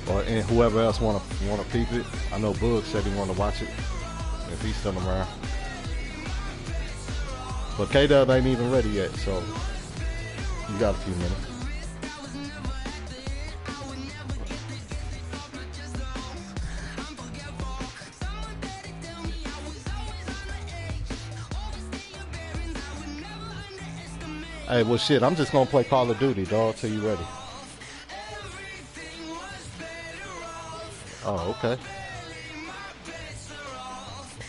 And whoever else wanna peep it. I know Boog said he wanna watch it if he's still around. But K-Dub ain't even ready yet, so you got a few minutes. Hey, well shit, I'm just gonna play Call of Duty, dog, till you ready. Oh, okay.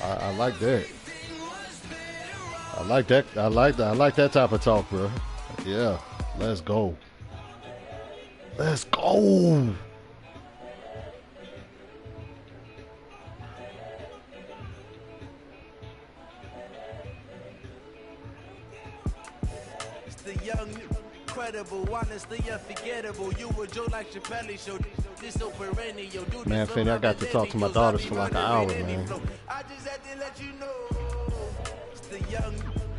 I like that. I like that. I like that type of talk, bro. Yeah, let's go. Let's go. It's the young, incredible, honestly unforgettable. You were Joe like Chappelle show. This so perennial. Man, Finny, I got to talk to my daughters for like an hour, man. I just had to let you know. It's the young,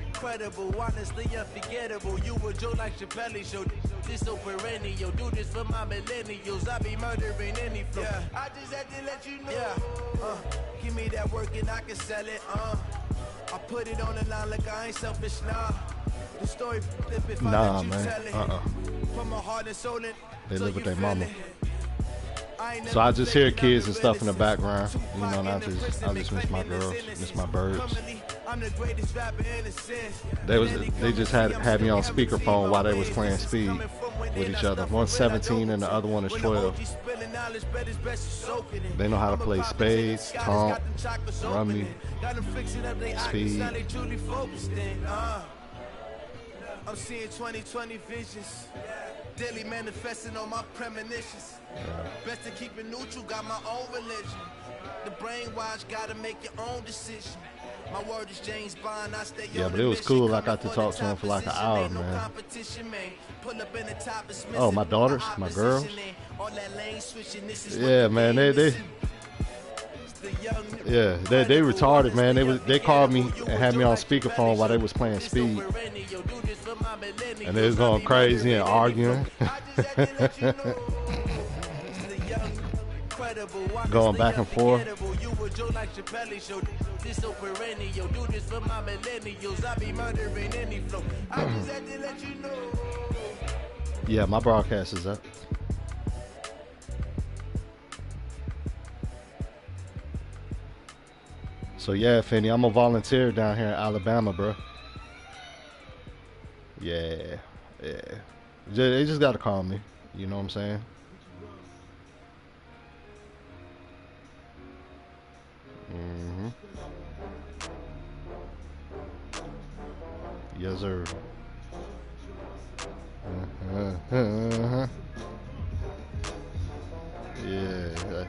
incredible, honestly unforgettable. You were Joe like Chappelle show. This so perennial. Do this for my millennials. I be murdering any flow. Yeah. I just had to let you know. Yeah. Give me that work and I can sell it. I put it on the line like I ain't selfish, nah. The story flip if nah, I let you man. tell it. From my heart and soul and they so live with you their feel mama. it. So I just hear kids and stuff in the background, you know, and I just miss my girls, miss my birds. They just had me on speakerphone while they was playing Speed with each other. One's 17 and the other one is 12. They know how to play spades, taunt, rummy, speed. I'm seeing 2020 visions, daily manifesting on my premonitions. Best to keep it neutral, got my own religion. The brainwash, gotta make your own decision. My word is James Bond, I stay yeah, but it was cool. I got to talk to him for like an hour, man. Oh, my daughters, my girls. Yeah, man, they retarded, man. They called me and had me on speakerphone while they was playing Speed, and they was going crazy and arguing. Going back and forth. Yeah, my broadcast is up. So yeah, Finny, I'm a volunteer down here in Alabama, bro. Yeah. They just gotta call me. You know what I'm saying? Yes, sir. Yeah.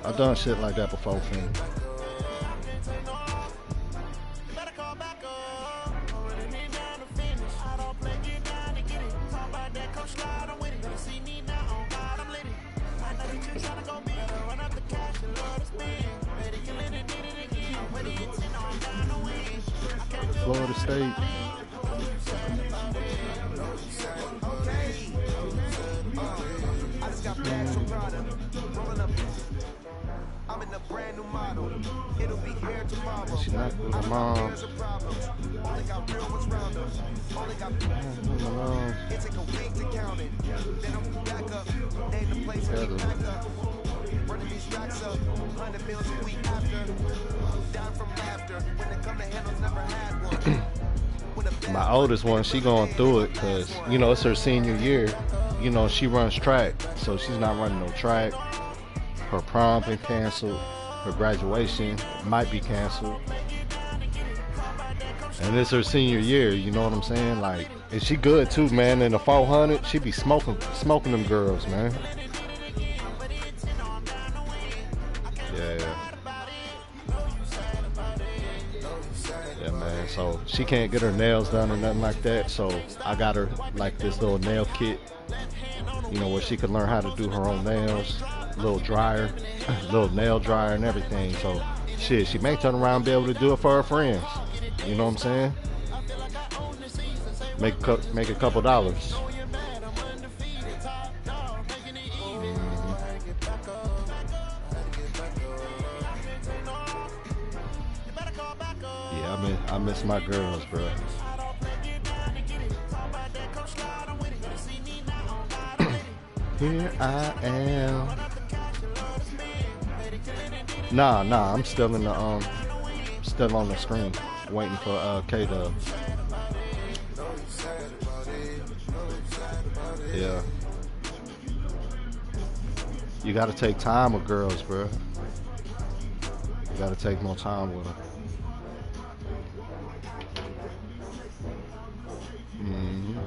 I've done shit like that before, Finn. Florida State. I'm in a brand new model. It'll be here tomorrow. She not with her mom. Only got real ones round us. Only got it take a week to count it. Then I'm back up. Ain't the place to be back up. Running these racks up. 100 meals a week after. Down from laughter. When it come to handles, never had one. My oldest one, she going through it because, you know, it's her senior year. You know, she runs track, so she's not running no track. Her prom been canceled. Her graduation might be canceled. And it's her senior year, you know what I'm saying? Like, and she good too, man. In the 400, she be smoking them girls, man. Yeah, man. So she can't get her nails done or nothing like that. So I got her like this little nail kit, you know, where she could learn how to do her own nails. Little dryer, little nail dryer and everything. So shit, she may turn around and be able to do it for her friends. You know what I'm saying? Make a couple dollars. I miss my girls, bro. Here I am. Nah, I'm still in the still on the screen, waiting for K-Dub. Yeah. You gotta take time with girls, bro. You gotta take more time with them. Mm-hmm.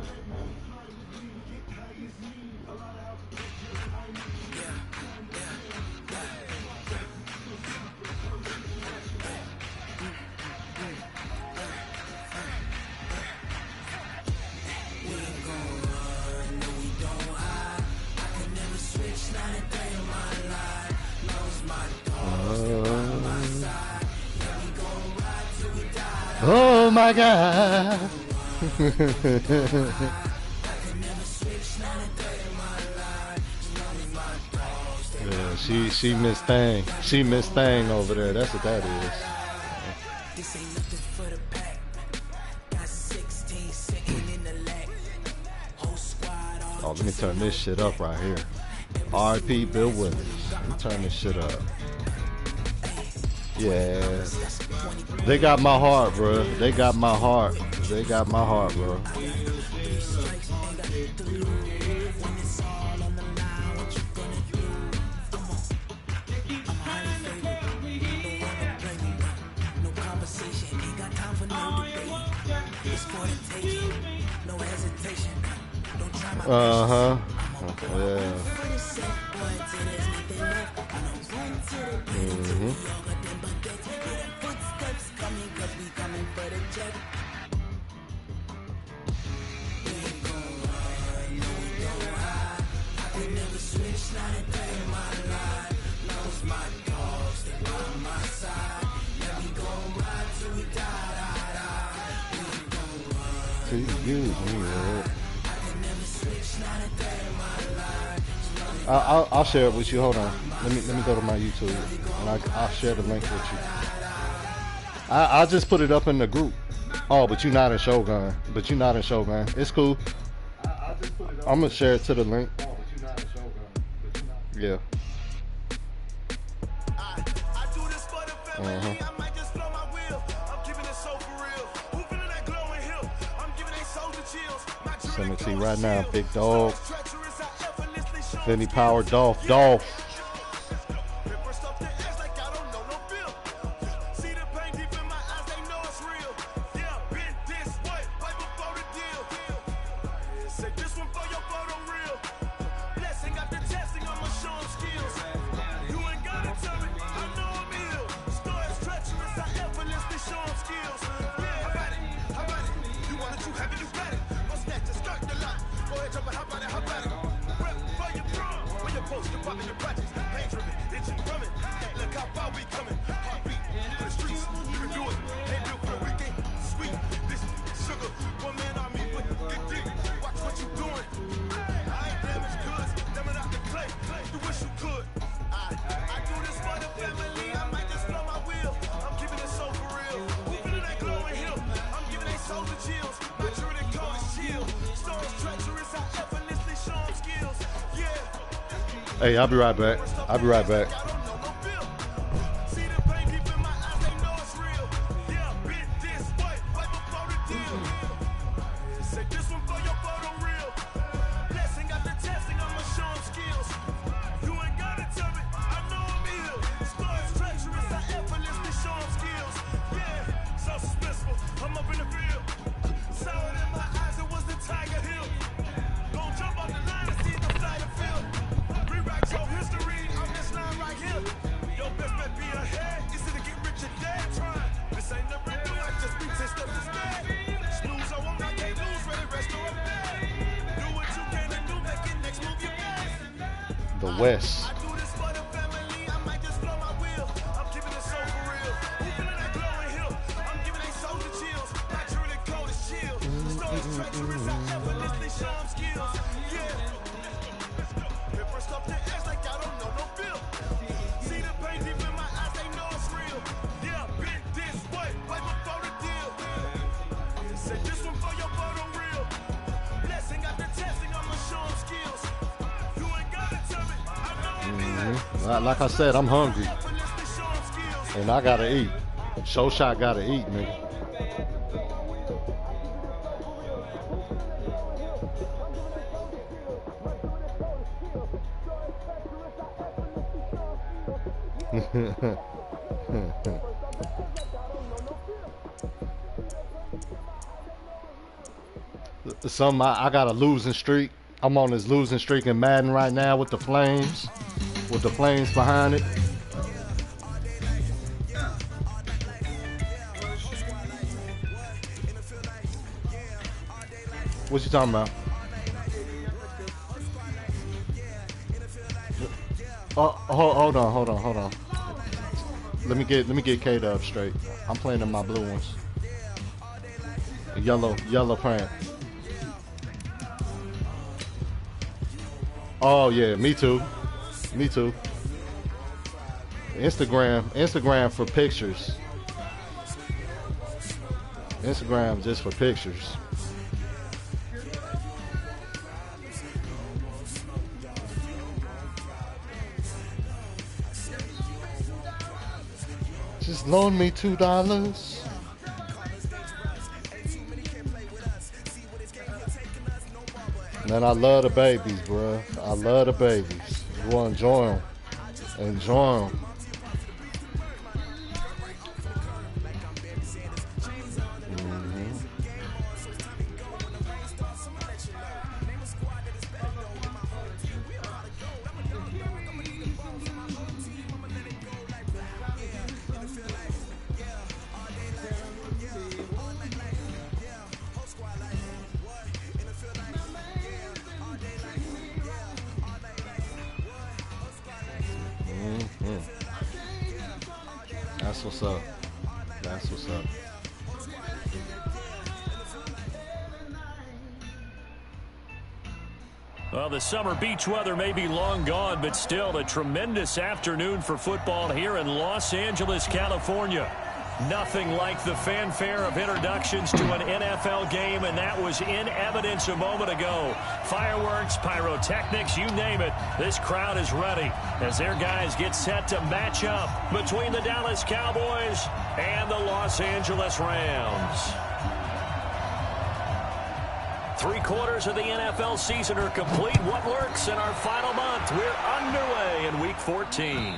Oh my God. Yeah, she missed thing. She missed thing over there. That's what that is. Oh, let me turn this shit up right here. R.I.P. Bill Williams. Let me turn this shit up. Yeah. They got my heart, bro. They got my heart. They got my heart, bro. Uh-huh. Yeah. Mm-hmm. I'll share it with you. Hold on. Let me go to my YouTube and I'll share the link with you. I'll just put it up in the group. Oh, but you're not in Shogun. But you're not in Shogun. It's cool. I'm gonna share it to the link. Yeah. Uh-huh. Send it to you right now, big dog. Infinity Power Dolph. Hey, I'll be right back. I'll be right back. The West. Like I said, I'm hungry. And I gotta eat. Shot gotta eat, nigga. I got a losing streak. I'm on this losing streak in Madden right now with the Flames. With the Flames behind it. What you talking about? Oh, hold on. Let me get K-Dub straight. I'm playing in my blue ones. Yellow print. Oh yeah, me too. Instagram for pictures. Instagram just for pictures. Just loan me $2. Man, I love the babies, bro. I love the babies. You want to enjoy them. Enjoy them. That's what's up. That's what's up. Well, the summer beach weather may be long gone, but still a tremendous afternoon for football here in Los Angeles, California. Nothing like the fanfare of introductions to an NFL game, and that was in evidence a moment ago. Fireworks, pyrotechnics, you name it. This crowd is ready as their guys get set to match up between the Dallas Cowboys and the Los Angeles Rams. 3/4 of the NFL season are complete. What lurks in our final month? We're underway in Week 14.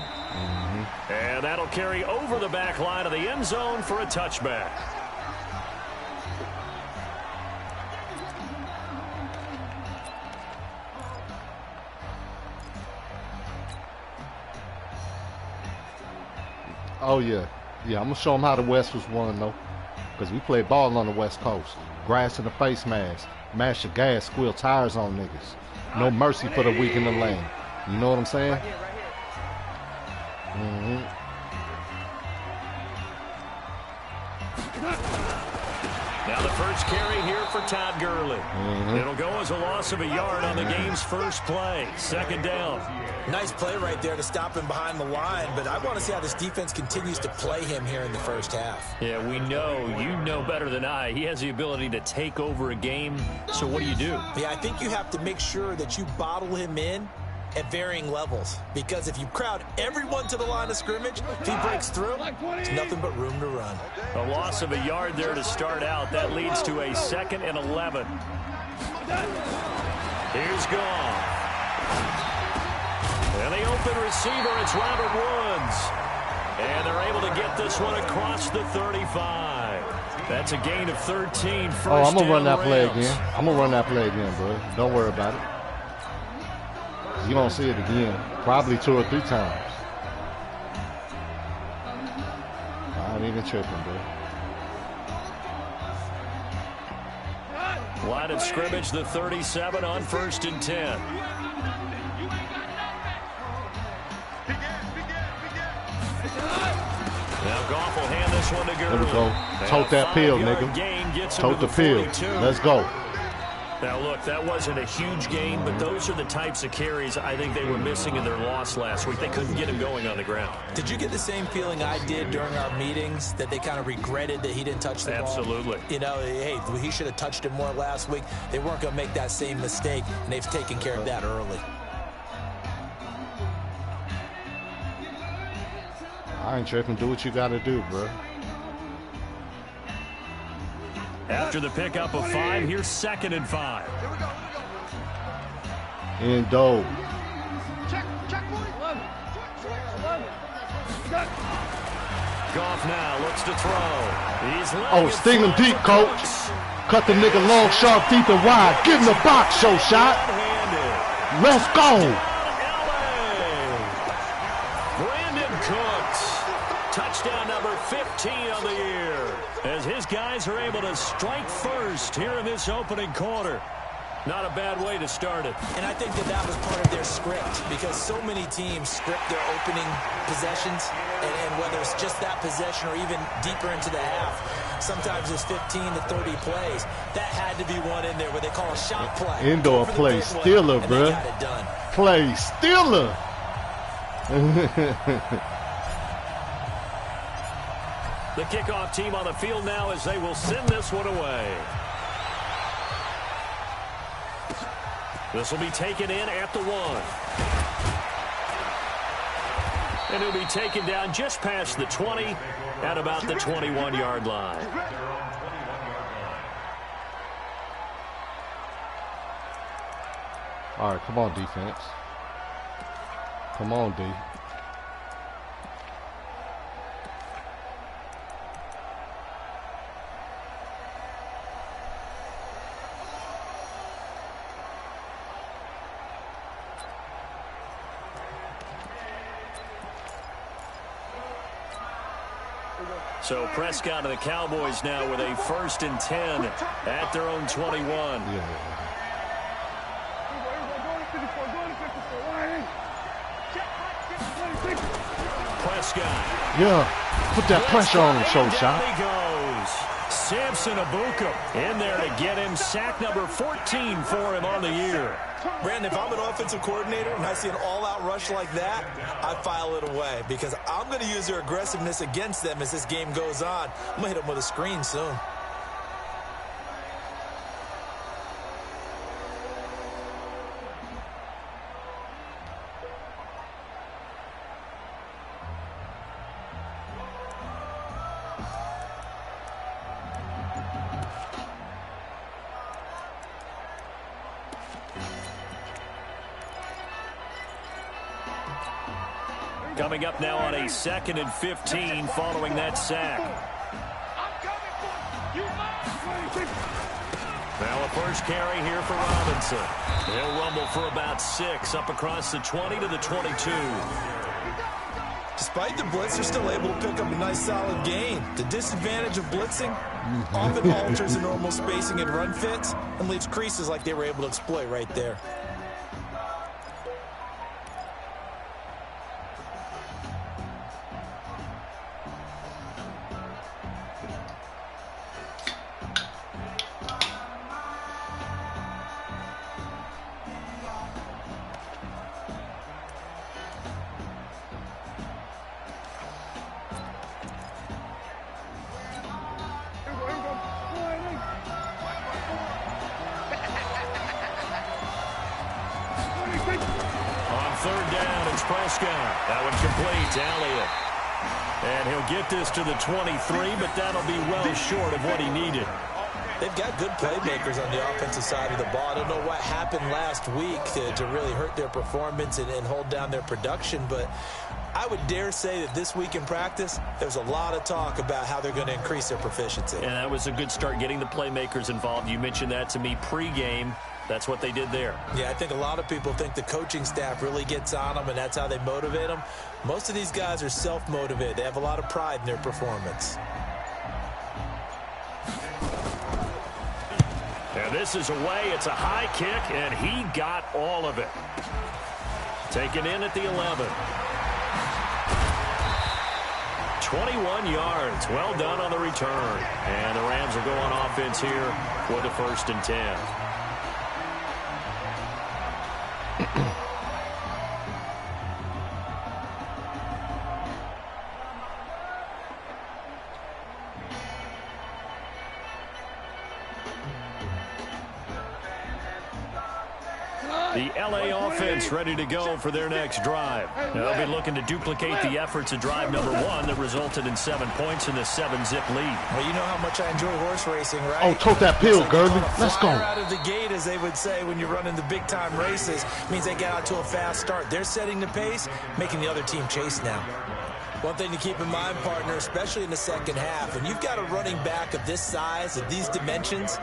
And that'll carry over the back line of the end zone for a touchback. Oh, yeah. Yeah, I'm going to show them how the West was won, though. Because we play ball on the West Coast. Grass in the face mask. Mash your gas, squeal tires on niggas. No mercy for the weak in the lane. You know what I'm saying? Now the first carry here for Todd Gurley. It'll go as a loss of a yard on the game's first play. Second down. Nice play right there to stop him behind the line, but I want to see how this defense continues to play him here in the first half. Yeah, we know, you know better than I, he has the ability to take over a game. So what do? Yeah, I think you have to make sure that you bottle him in at varying levels, because if you crowd everyone to the line of scrimmage, if he breaks through, there's nothing but room to run. A loss of a yard there to start out. That leads to a 2nd and 11. Here's Goff. And the open receiver, it's Robert Woods. And they're able to get this one across the 35. That's a gain of 13. Oh, I'm going to run that play again. Bro. Don't worry about it. You don't see it again. Probably 2 or 3 times. I ain't even tripping, bro. Line of scrimmage, the 37 on 1st and 10. Now Goff will hand this one to Gurley. There we go. Tote that pill, nigga. Tote the pill. Let's go. Now, look, that wasn't a huge gain, but those are the types of carries I think they were missing in their loss last week. They couldn't get him going on the ground. Did you get the same feeling I did during our meetings, that they kind of regretted that he didn't touch the ball? Absolutely. You know, hey, he should have touched it more last week. They weren't going to make that same mistake, and they've taken care of that early. I ain't tripping. Do what you got to do, bro. After the pickup of 5, here's 2nd and 5. Endo. Goff now looks to throw. He's sting him deep, coach. Cut the nigga long, sharp, deep, and wide. Give him the box, show shot. Let's go. Brandon Cooks. Touchdown number 15 on the year. As his guys are able to strike first here in this opening quarter. Not a bad way to start it. And I think that was part of their script, because so many teams script their opening possessions, and whether it's just that possession or even deeper into the half, sometimes it's 15 to 30 plays. That had to be one in there where they call a shot play. Indoor play stealer, bro. Play stealer. The kickoff team on the field now as they will send this one away. This will be taken in at the 1. And he'll be taken down just past the 20 at about the 21-yard line. All right, come on, defense. Come on, D. So Prescott and the Cowboys now with a 1st and 10 at their own 21. Yeah. Prescott. Yeah. Put that pressure on him, show shot. He goes. Samson Abuka in there to get him. Sack number 14 for him on the year. Brandon, if I'm an offensive coordinator and I see an all-out rush like that, I file it away, because I'm going to use their aggressiveness against them as this game goes on. I'm going to hit them with a screen soon. Coming up now on a 2nd and 15 following that sack. Now a first carry here for Robinson. He'll rumble for about 6 up across the 20 to the 22. Despite the blitz, they're still able to pick up a nice solid gain. The disadvantage of blitzing often alters the normal spacing and run fits and leaves creases like they were able to exploit right there. That one complete to Elliott. And he'll get this to the 23, but that'll be well short of what he needed. They've got good playmakers on the offensive side of the ball. I don't know what happened last week to really hurt their performance and hold down their production, but I would dare say that this week in practice, there's a lot of talk about how they're going to increase their proficiency. And that was a good start, getting the playmakers involved. You mentioned that to me pregame. That's what they did there. Yeah, I think a lot of people think the coaching staff really gets on them, and that's how they motivate them. Most of these guys are self-motivated. They have a lot of pride in their performance. And this is away. It's a high kick, and he got all of it. Taken in at the 11. 21 yards. Well done on the return. And the Rams will go on offense here with a 1st and 10. The LA offense ready to go for their next drive. They'll be looking to duplicate the efforts of drive number 1 that resulted in 7 points in the 7-zip lead. Well, you know how much I enjoy horse racing, right? Oh, tote that pill, Gurley. Let's go. Out of the gate, as they would say when you're running the big-time races, means they get out to a fast start. They're setting the pace, making the other team chase now. One thing to keep in mind, partner, especially in the second half, when you've got a running back of this size, of these dimensions,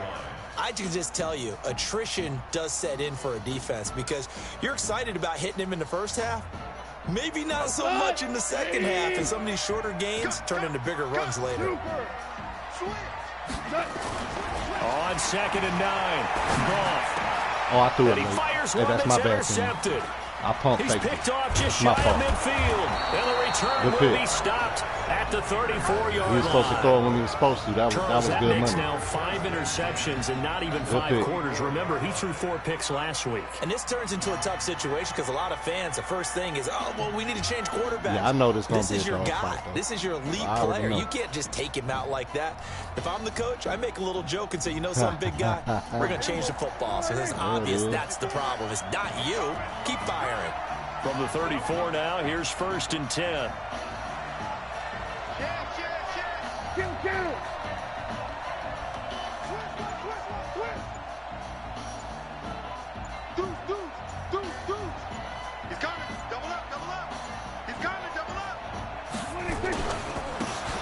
I can just tell you, attrition does set in for a defense because you're excited about hitting him in the first half. Maybe not so much in the second half, and some of these shorter gains turn into bigger runs later. On 2nd and 9, Goff. Oh, I threw it. And he fires Hey, one that's my bad. intercepted. I pumped He's fake. picked off just My shy of fault. midfield. And the return Good will pick. be stopped at the 34-yard line. He was supposed to throw it when he was supposed to. That was That good makes money. now 5 interceptions and not even 5 pick. quarters. Remember, he threw 4 picks last week. And this turns into a tough situation because a lot of fans, the first thing is, oh, well, we need to change quarterbacks. Yeah, I know this going to be This is your a dog guy. fight, though. This is your elite I already player. know. You can't just take him out like that. If I'm the coach, I make a little joke and say, you know some big guy, we're going to change the football. So it's obvious that's the problem. It's not you. Keep firing. From the 34 now, here's 1st and 10.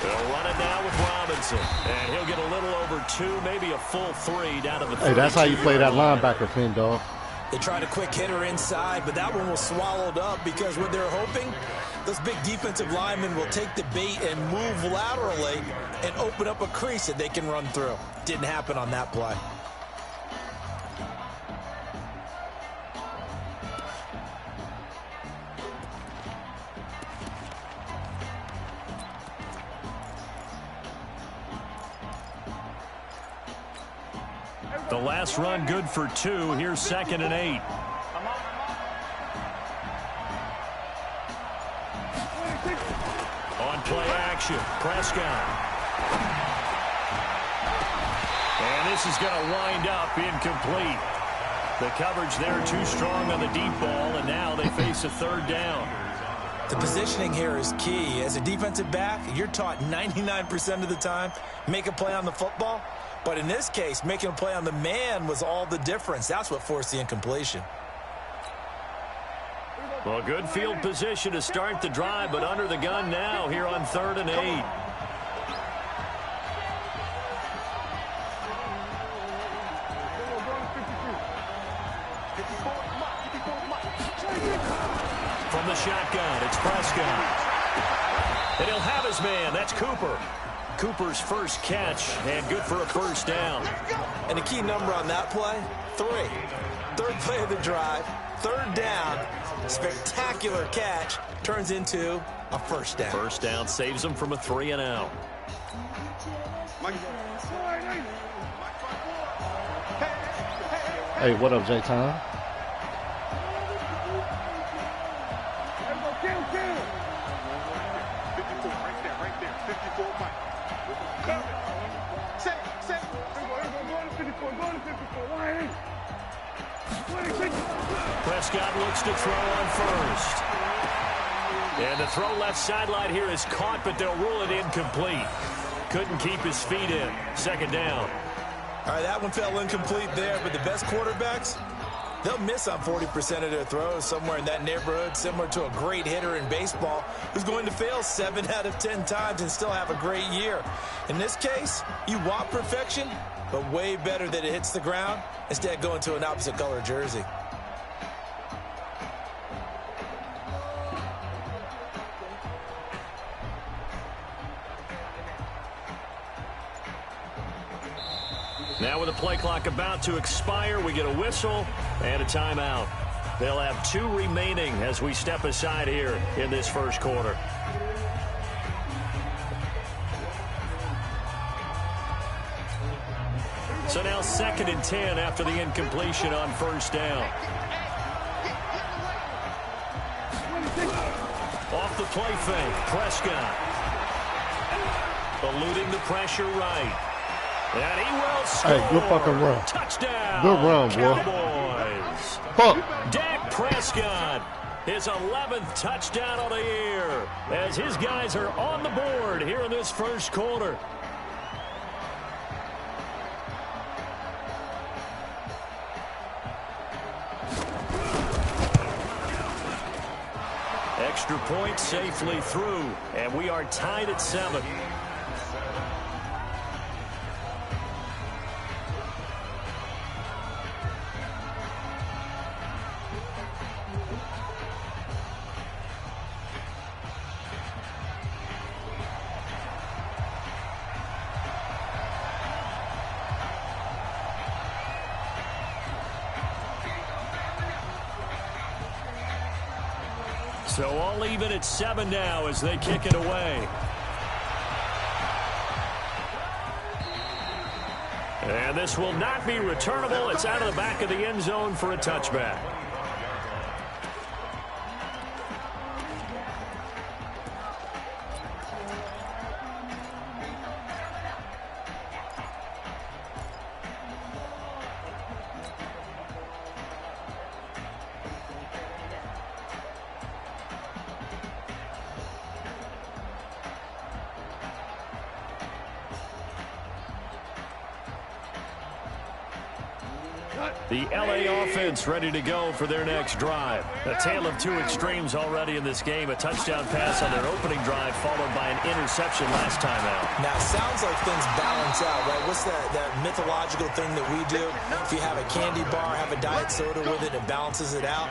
They'll run it now with Robinson. And he'll get a little over 2, maybe a full 3 down to the 32. Hey, that's how you play that linebacker, Finn, dog. They tried a quick hitter inside, but that one was swallowed up because what they're hoping, those big defensive linemen will take the bait and move laterally and open up a crease that they can run through. Didn't happen on that play. The last run good for 2. Here's 2nd and 8. On play action, Prescott. And this is going to wind up incomplete. The coverage there too strong on the deep ball, and now they face a 3rd down. The positioning here is key. As a defensive back, you're taught 99% of the time, make a play on the football. But in this case, making a play on the man was all the difference. That's what forced the incompletion. Well, good field position to start the drive, but under the gun now here on 3rd and 8. From the shotgun, it's Prescott. And he'll have his man. That's Cooper. Cooper's first catch, and good for a 1st down. And the key number on that play, 3. 3rd play of the drive, 3rd down, spectacular catch, turns into a 1st down. 1st down saves him from a 3 and out. Hey, what up, J-Time? Prescott looks to throw on 1st. And the throw left sideline here is caught, but they'll rule it incomplete. Couldn't keep his feet in. 2nd down. All right, that one fell incomplete there, but the best quarterbacks, they'll miss on 40% of their throws, somewhere in that neighborhood, similar to a great hitter in baseball who's going to fail 7 out of 10 times and still have a great year. In this case, you want perfection, but way better that it hits the ground instead of going to an opposite color jersey. Now with the play clock about to expire, we get a whistle and a timeout. They'll have 2 remaining as we step aside here in this 1st quarter. So now 2nd and 10 after the incompletion on 1st down. Off the play fake, Prescott. Eluding the pressure right. And he will score. Hey, good fucking run. Touchdown. Good run, boy. Cowboys. Fuck. Dak Prescott, his 11th touchdown of the year, as his guys are on the board here in this first quarter. Extra point safely through, and we are tied at 7. So all even at 7 now as they kick it away. And this will not be returnable. It's out of the back of the end zone for a touchback. The LA offense ready to go for their next drive. A tale of two extremes already in this game. A touchdown pass on their opening drive followed by an interception last time out. Now, it sounds like things balance out, right? What's that mythological thing that we do? If you have a candy bar, have a diet soda with it, it balances it out.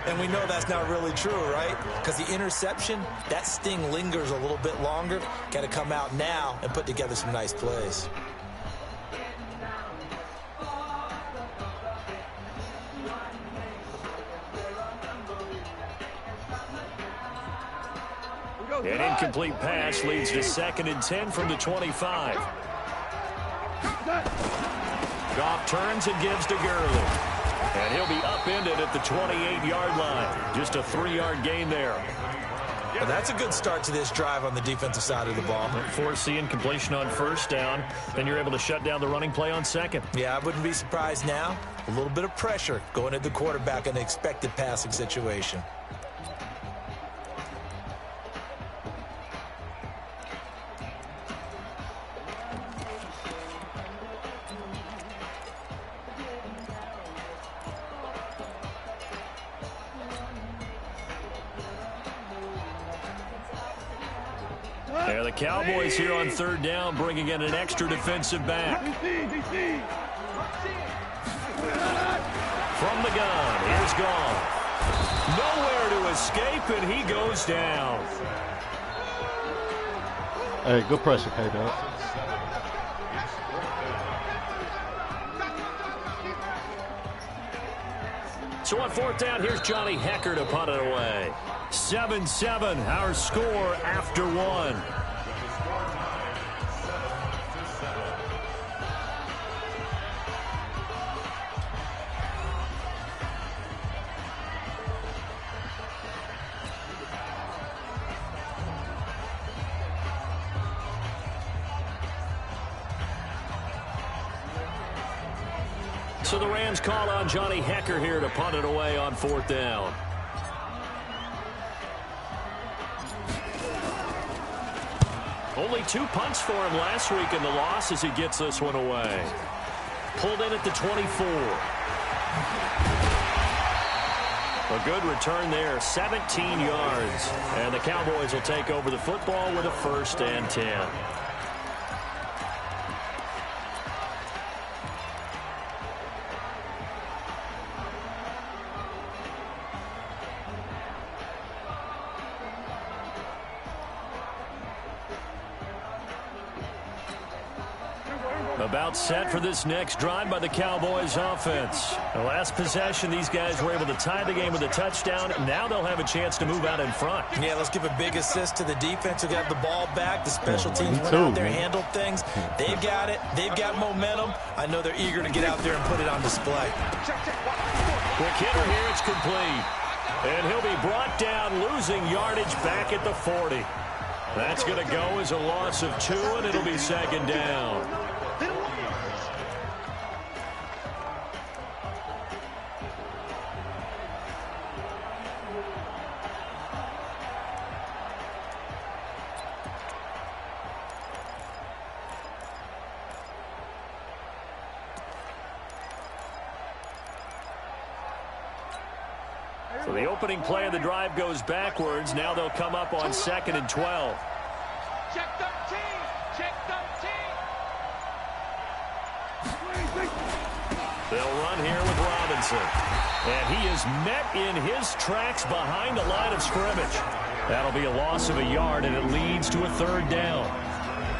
And we know that's not really true, right? Because the interception, that sting lingers a little bit longer. Got to come out now and put together some nice plays. An incomplete pass leads to 2nd and 10 from the 25. Goff turns and gives to Gurley. And he'll be upended at the 28-yard line. Just a 3-yard gain there. Well, that's a good start to this drive on the defensive side of the ball. Force the incompletion on 1st down. Then you're able to shut down the running play on 2nd. Yeah, I wouldn't be surprised now. A little bit of pressure going at the quarterback in an expected passing situation. Yeah, the Cowboys here on 3rd down, bringing in an extra defensive back. From the gun, here's Goff. Nowhere to escape, and he goes down. Hey, good pressure, K-Dog. So on 4th down, here's Johnny Hecker to punt it away. 7-7, our score after 1. So the Rams call on Johnny Hecker here to punt it away on 4th down. Only 2 punts for him last week in the loss as he gets this one away. Pulled in at the 24. A good return there, 17 yards. And the Cowboys will take over the football with a 1st and 10. About set for this next drive by the Cowboys offense. The last possession, these guys were able to tie the game with a touchdown. Now they'll have a chance to move out in front. Yeah, let's give a big assist to the defense who got the ball back. The special teams went out there, handled things. They've got it. They've got momentum. I know they're eager to get out there and put it on display. Quick hitter here, it's complete. And he'll be brought down, losing yardage back at the 40. That's going to go as a loss of 2, and it'll be 2nd down. So the opening play of the drive goes backwards. Now they'll come up on 2nd and 12. Check 13. Check 13. They'll run here with Robinson. And he is met in his tracks behind the line of scrimmage. That'll be a loss of a yard, and it leads to a 3rd down.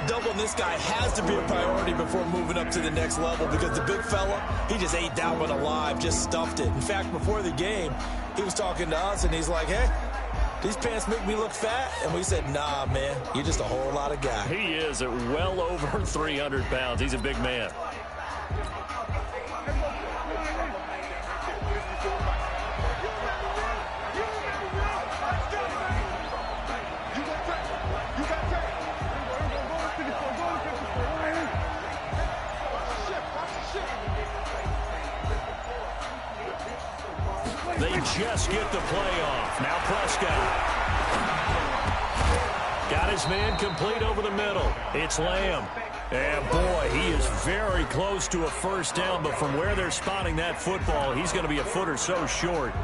Doubling this guy has to be a priority before moving up to the next level, because the big fella, he just ate that one alive, just stuffed it. In fact, before the game, he was talking to us, and he's like, hey, these pants make me look fat. And we said, nah, man, you're just a whole lot of guy. He is at well over 300 pounds. He's a big man. They just get the play off. Now Prescott. Got his man complete over the middle. It's Lamb. And boy, he is very close to a 1st down, but from where they're spotting that football, he's going to be a foot or so short.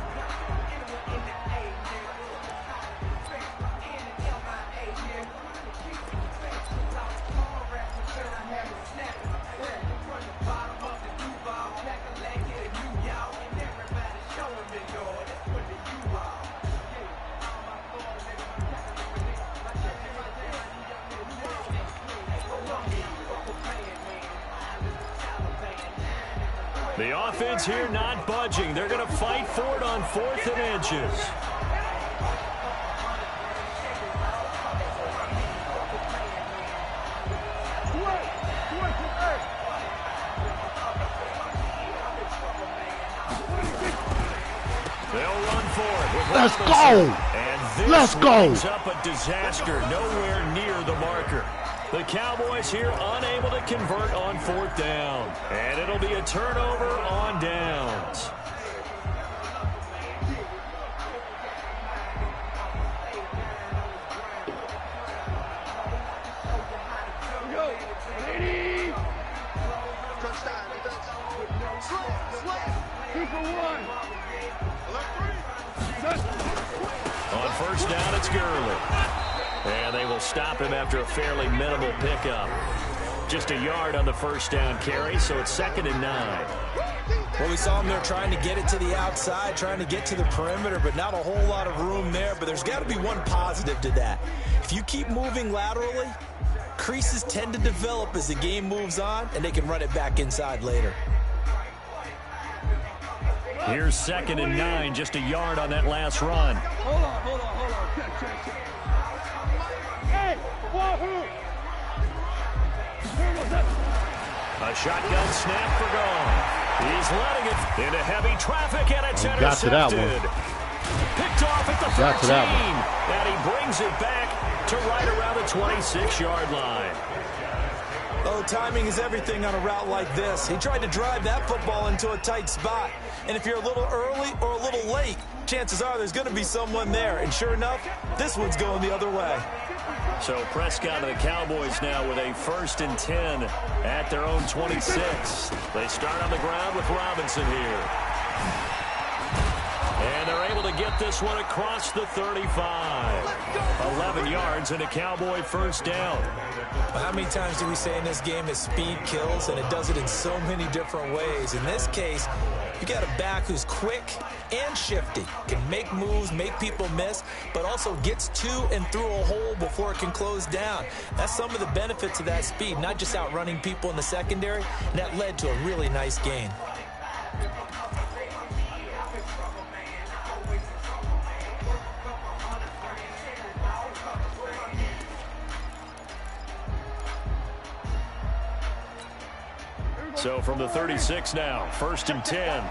The offense here not budging. They're going to fight for it on 4th and inches. They'll run for it with Let's Robinson. go! And this Let's go! brings up a disaster nowhere near the marker. The Cowboys here unable to convert on 4th down. And it'll be a turnover on downs. On 1st down, it's Gurley. And they will stop him after a fairly minimal pickup. Just a yard on the 1st down carry, so it's 2nd and 9. Well, we saw him there trying to get it to the outside, trying to get to the perimeter, but not a whole lot of room there. But there's got to be one positive to that. If you keep moving laterally, creases tend to develop as the game moves on, and they can run it back inside later. Here's 2nd and 9, just a yard on that last run. Hold on. Check. Hey, A shotgun snap for gone. He's letting it into heavy traffic, and it's intercepted. Got to that one. Picked off at the 13. Got to that one. And he brings it back to right around the 26-yard line. Oh, timing is everything on a route like this. He tried to drive that football into a tight spot. And if you're a little early or a little late, chances are there's going to be someone there. And sure enough, this one's going the other way. So Prescott and the Cowboys now with a 1st and 10 at their own 26. They start on the ground with Robinson here. And they're able to get this one across the 35. 11 yards and a Cowboy 1st down. Well, how many times do we say in this game that speed kills, and it does it in so many different ways? In this case, you got a back who's quick and shifty, can make moves, make people miss, but also gets to and through a hole before it can close down. That's some of the benefits of that speed, not just outrunning people in the secondary, and that led to a really nice gain. So from the 36 now, 1st and 10.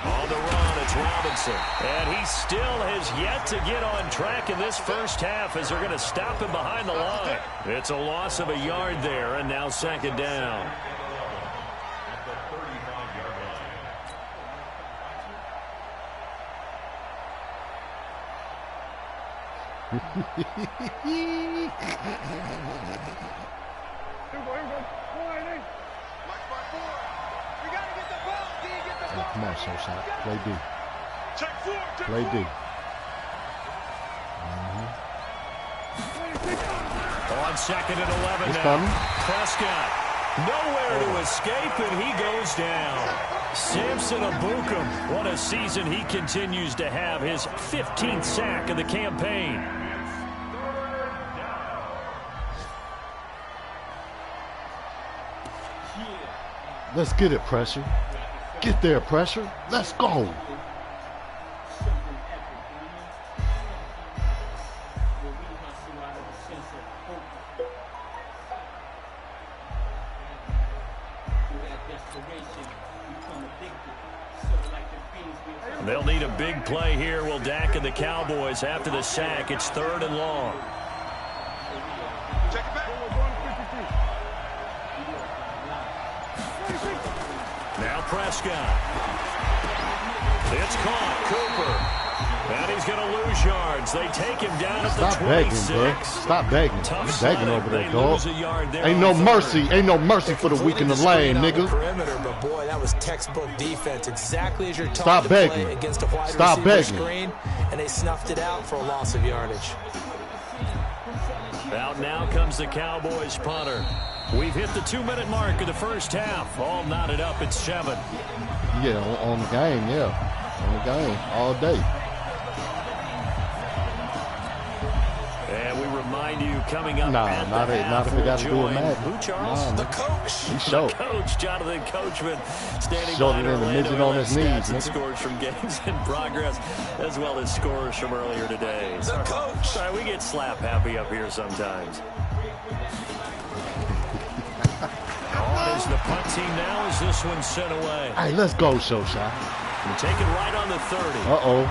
On the run, it's Robinson. And he still has yet to get on track in this first half as they're going to stop him behind the line. It's a loss of a yard there, and now 2nd down. Here we go. We got to get the ball. Come on, Shot. Play D. Play D. On second and 11 He's now. coming. Prescott nowhere to escape, and he goes down. Samson Abukum, what a season he continues to have. His 15th sack of the campaign. Let's get it, Pressure. Get there, Pressure. Let's go. They'll need a big play here. Will Dak and the Cowboys after the sack. It's 3rd and long. Now Prescott. It's caught. Cooper. And he's going to lose yards. They take him down at the 26. Stop begging, bro. Stop begging. Tough You begging sledding. over there, They dog. lose a yard there Ain't no on third. mercy. Ain't no mercy for the weak in the lane, nigga. Perimeter, but boy, that was textbook defense. Exactly as you're taught Stop to begging. play against a wide Stop receiver begging. screen, and they snuffed it out for a loss of yardage. Out now comes the Cowboys punter. We've hit the 2-minute mark of the first half. All knotted up at 7. Yeah, on the game, yeah. On the game, all day. And we remind you, coming up Nah, at not the if- half, not if it we'll got to do with join Madden. who, Charles? Nah, The nigga. coach. He showed. Coach Jonathan Coachman standing Showed by it in the Orlando midget on his stats knees, and nigga. scores from games in progress, as well as scores from earlier today. The coach. Sorry, we get slap happy up here sometimes. On is the punt team now as this one's sent away. Hey, let's go, Shot. And taken right on the 30. Uh-oh.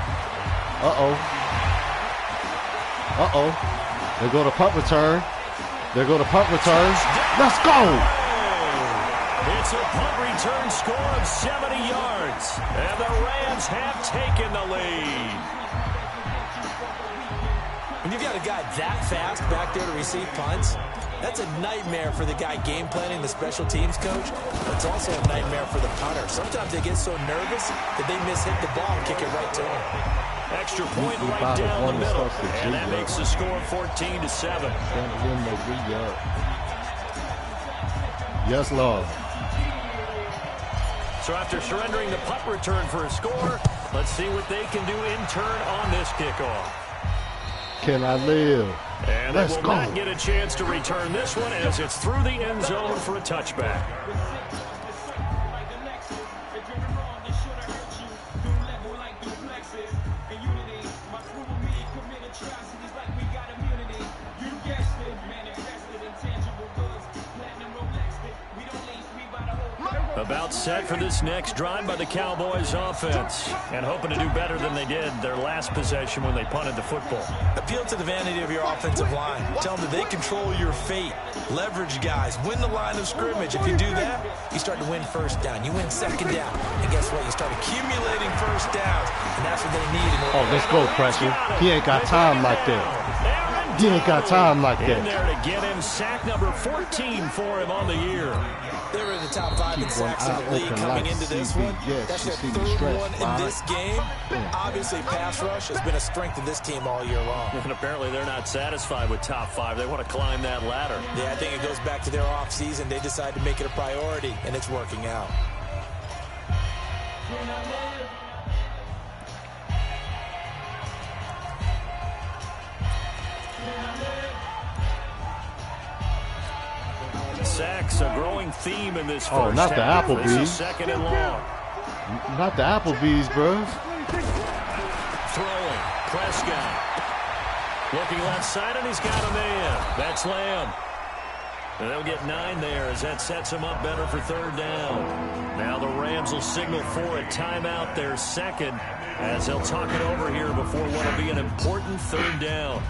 Uh-oh. Uh-oh. They go to punt return. They go to punt return. Let's go! It's a punt return score of 70 yards. And the Rams have taken the lead. When you've got a guy that fast back there to receive punts, that's a nightmare for the guy game planning, the special teams coach. But it's also a nightmare for the punter. Sometimes they get so nervous that they mishit the ball and kick it right to him. Extra point right down the middle. And that makes the score 14-7. Yes, Lord. So after surrendering the punt return for a score, let's see what they can do in turn on this kickoff. Can I live? And Let's they will go. not get a chance to return this one as it's through the end zone for a touchback. About set for this next drive by the Cowboys offense. And hoping to do better than they did their last possession when they punted the football. Appeal to the vanity of your offensive line. Tell them that they control your fate. Leverage guys. Win the line of scrimmage. If you do that, you start to win first down. You win second down. And guess what? You start accumulating first downs. And that's what they need in order. Oh, let's go, Pressure. He ain't got time like that. He ain't got time like In there that. to get him sack number 14 for him on the year. They were in the top 5 in Keep one sacks in eye the league open coming like into this CB. one. Yes, That's you their see the 3rd stretch, one in Bob. this game. Obviously, pass rush has been a strength of this team all year long. And apparently they're not satisfied with top 5. They want to climb that ladder. Yeah, I think it goes back to their offseason. They decided to make it a priority, and it's working out. Sacks a growing theme in this first Oh, not the half. This Applebee's. is 2nd and long. Not the Applebee's, bro. Throwing. Prescott. Looking left side, and he's got a man. That's Lamb. And they'll get 9 there as that sets him up better for 3rd down. Now the Rams will signal for a timeout, their second, as they'll talk it over here before what will be an important 3rd down.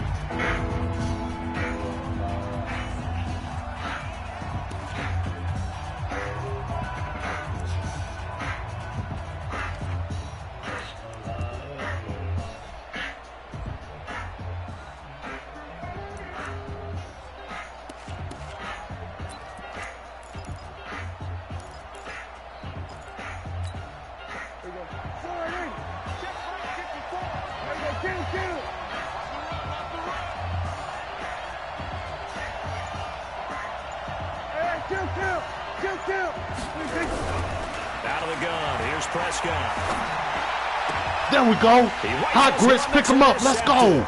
Out of the gun. Here's Prescott. There we go. Hot grits, pick him up. Let's go.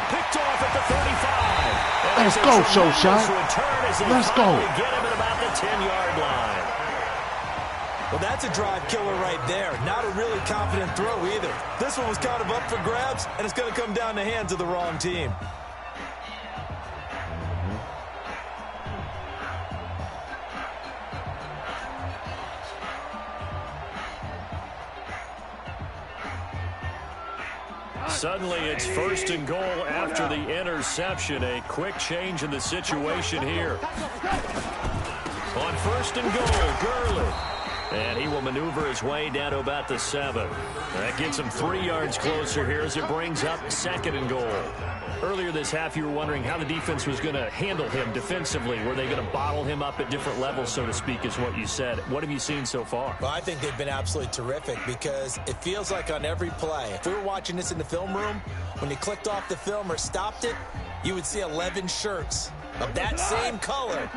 Picked off at the 35. Let's go, Shoshot. Let's go. Get him at about the 10-yard line. Well, that's a drive killer right there. Not a really confident throw either. This one was kind of up for grabs, and it's going to come down the hands of the wrong team. Suddenly, it's 1st and goal after the interception. A quick change in the situation here. On 1st and goal, Gurley. And he will maneuver his way down to about the 7. That gets him 3 yards closer here as it brings up 2nd and goal. Earlier this half, you were wondering how the defense was going to handle him defensively. Were they going to bottle him up at different levels, so to speak, is what you said. What have you seen so far? Well, I think they've been absolutely terrific because it feels like on every play, if we were watching this in the film room, when you clicked off the film or stopped it, you would see 11 shirts of that same color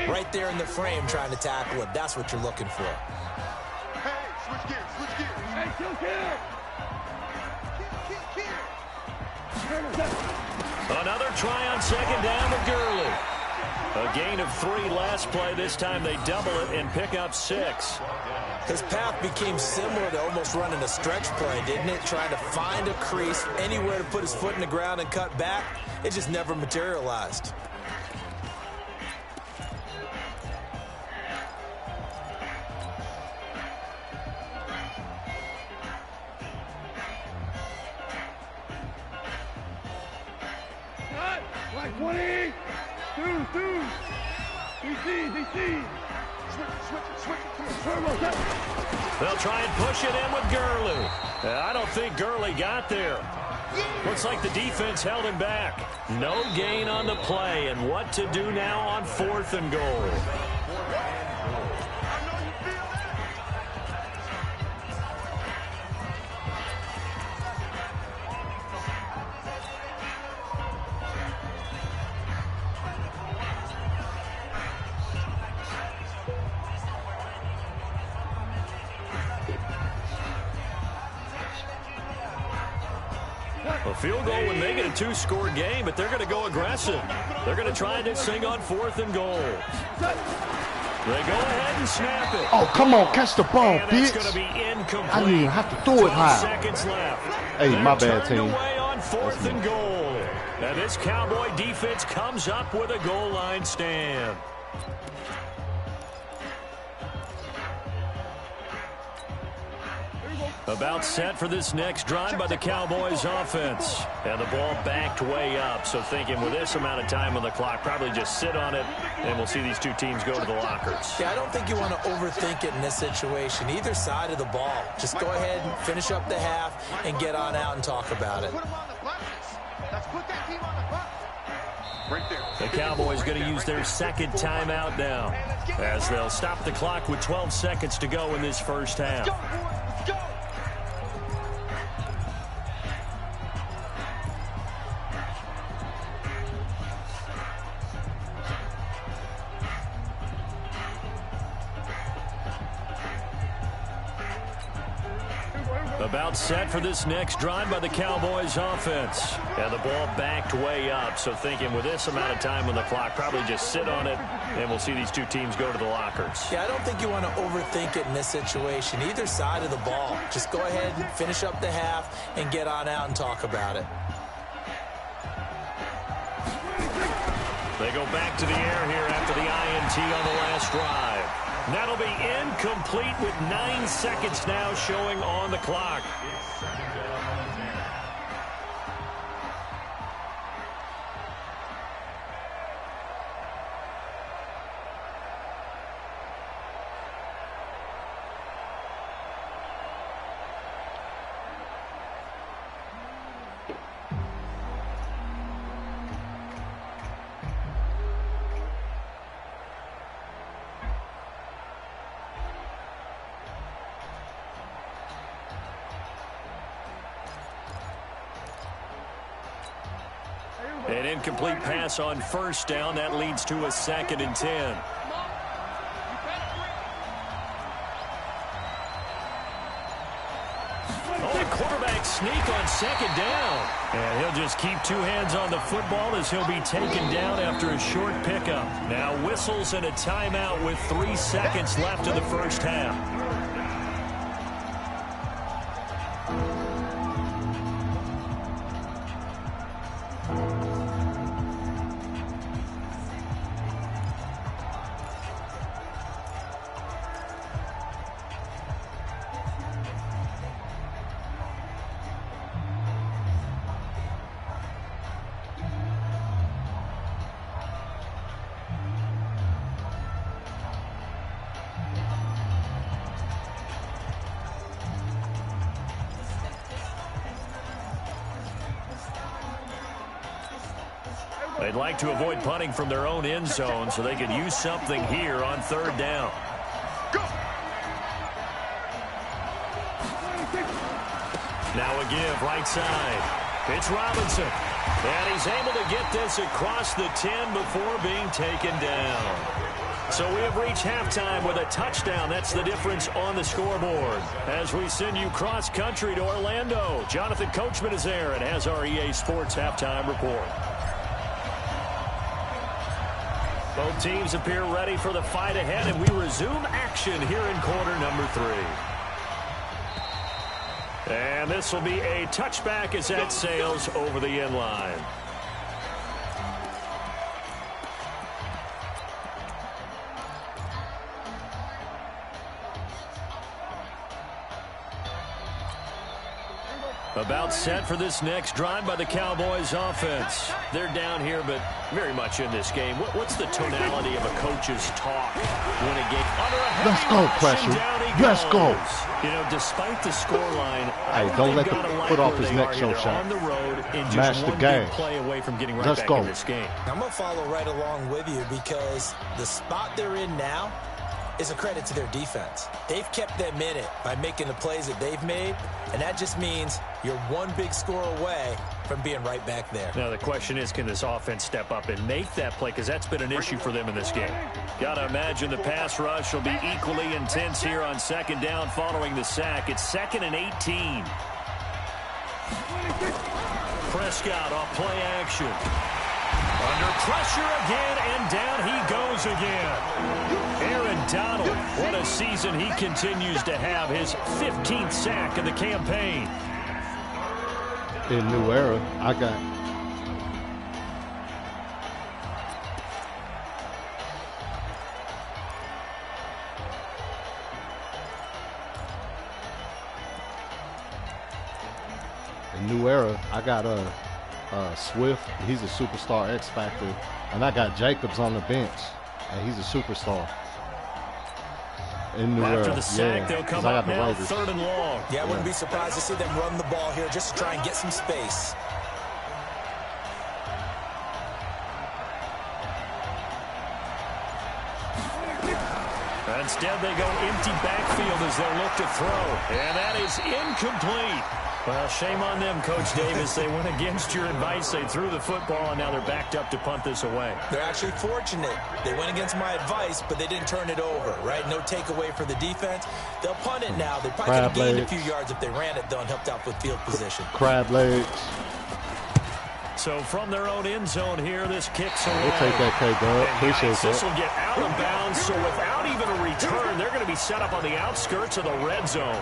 right there in the frame trying to tackle it. That's what you're looking for. Hey, switch gears, switch gears. Hey, kill. Another try on 2nd down to Gurley. A gain of 3 last play. This time they double it and pick up 6. His path became similar to almost running a stretch play, didn't it? Trying to find a crease, anywhere to put his foot in the ground and cut back. It just never materialized. Like 20. Two. DC. Switch. Come on. They'll try and push it in with Gurley. I don't think Gurley got there. Looks like the defense held him back. No gain on the play, and what to do now on 4th and goal. A field goal would make it a 2-score game, but they're going to go aggressive. They're going to try this thing on 4th and goal. They go ahead and snap it. Oh, come on, catch the ball, And bitch. that's going to be incomplete. I didn't even have to throw it high. 12 seconds left. Hey, They're my bad, turned team. away on 4th and goal. And this Cowboy defense comes up with a goal line stand. About set for this next drive by the Cowboys offense. And the ball backed way up. So thinking with this amount of time on the clock, probably just sit on it, and we'll see these two teams go to the lockers. Yeah, I don't think you want to overthink it in this situation. Either side of the ball. Just go ahead and finish up the half and get on out and talk about it. Let's put that team on the bus. Right there. The Cowboys going to use their 2nd timeout now, as they'll stop the clock with 12 seconds to go in this first half. Let's go. About set for this next drive by the Cowboys offense. And the ball backed way up, so thinking with this amount of time on the clock, probably just sit on it, and we'll see these two teams go to the lockers. Yeah, I don't think you want to overthink it in this situation. Either side of the ball. Just go ahead and finish up the half and get on out and talk about it. They go back to the air here after the INT on the last drive. That'll be incomplete with 9 seconds now showing on the clock. An incomplete pass on first down. That leads to a 2nd and 10. Quarterback sneak on 2nd down. And he'll just keep 2 hands on the football as he'll be taken down after a short pickup. Now whistles and a timeout with 3 seconds left in the first half. They'd like to avoid punting from their own end zone so they could use something here on 3rd down. Now a give right side. It's Robinson. And he's able to get this across the 10 before being taken down. So we have reached halftime with a touchdown. That's the difference on the scoreboard. As we send you cross-country to Orlando, Jonathan Coachman is there and has our EA Sports halftime report. Both teams appear ready for the fight ahead, and we resume action here in quarter number 3. And this will be a touchback as that sails over the end line. About set for this next drive by the Cowboys offense. They're down here, but very much in this game. What's the tonality of a coach's talk when a game under a heavy Let's go, pressure. Let's go. You know, despite the scoreline, hey, don't let the foot off his neck, Shosha. On the road and Match just the one game. big play away from getting right Let's back go. in this game. I'm going to follow right along with you because the spot they're in now is a credit to their defense. They've kept them in it by making the plays that they've made, and that just means you're one big score away from being right back there. Now the question is, can this offense step up and make that play? Because that's been an issue for them in this game. Got to imagine the pass rush will be equally intense here on 2nd down following the sack. It's 2nd and 18. Prescott off play action. Under pressure again, and down he goes again. Aaron Donald, what a season he continues to have. His 15th sack of the campaign. In New Era, I got Swift. He's a superstar X Factor, and I got Jacobs on the bench, and he's a superstar. In New Era, After the sack, they'll come up now 3rd and long. Yeah, I wouldn't be surprised to see them run the ball here just to try and get some space. Instead, they go empty backfield as they look to throw. And that is incomplete. Well, shame on them, Coach Davis. They went against your advice. They threw the football, and now they're backed up to punt this away. They're actually fortunate. They went against my advice, but they didn't turn it over, right? No takeaway for the defense. They'll punt it now. They probably could have gained a few yards if they ran it, though, and helped out with field position. Crab legs. So from their own end zone here, this kicks away. We'll take that, K-Dub. Appreciate that. This will get out of bounds, so without even a return, they're going to be set up on the outskirts of the red zone.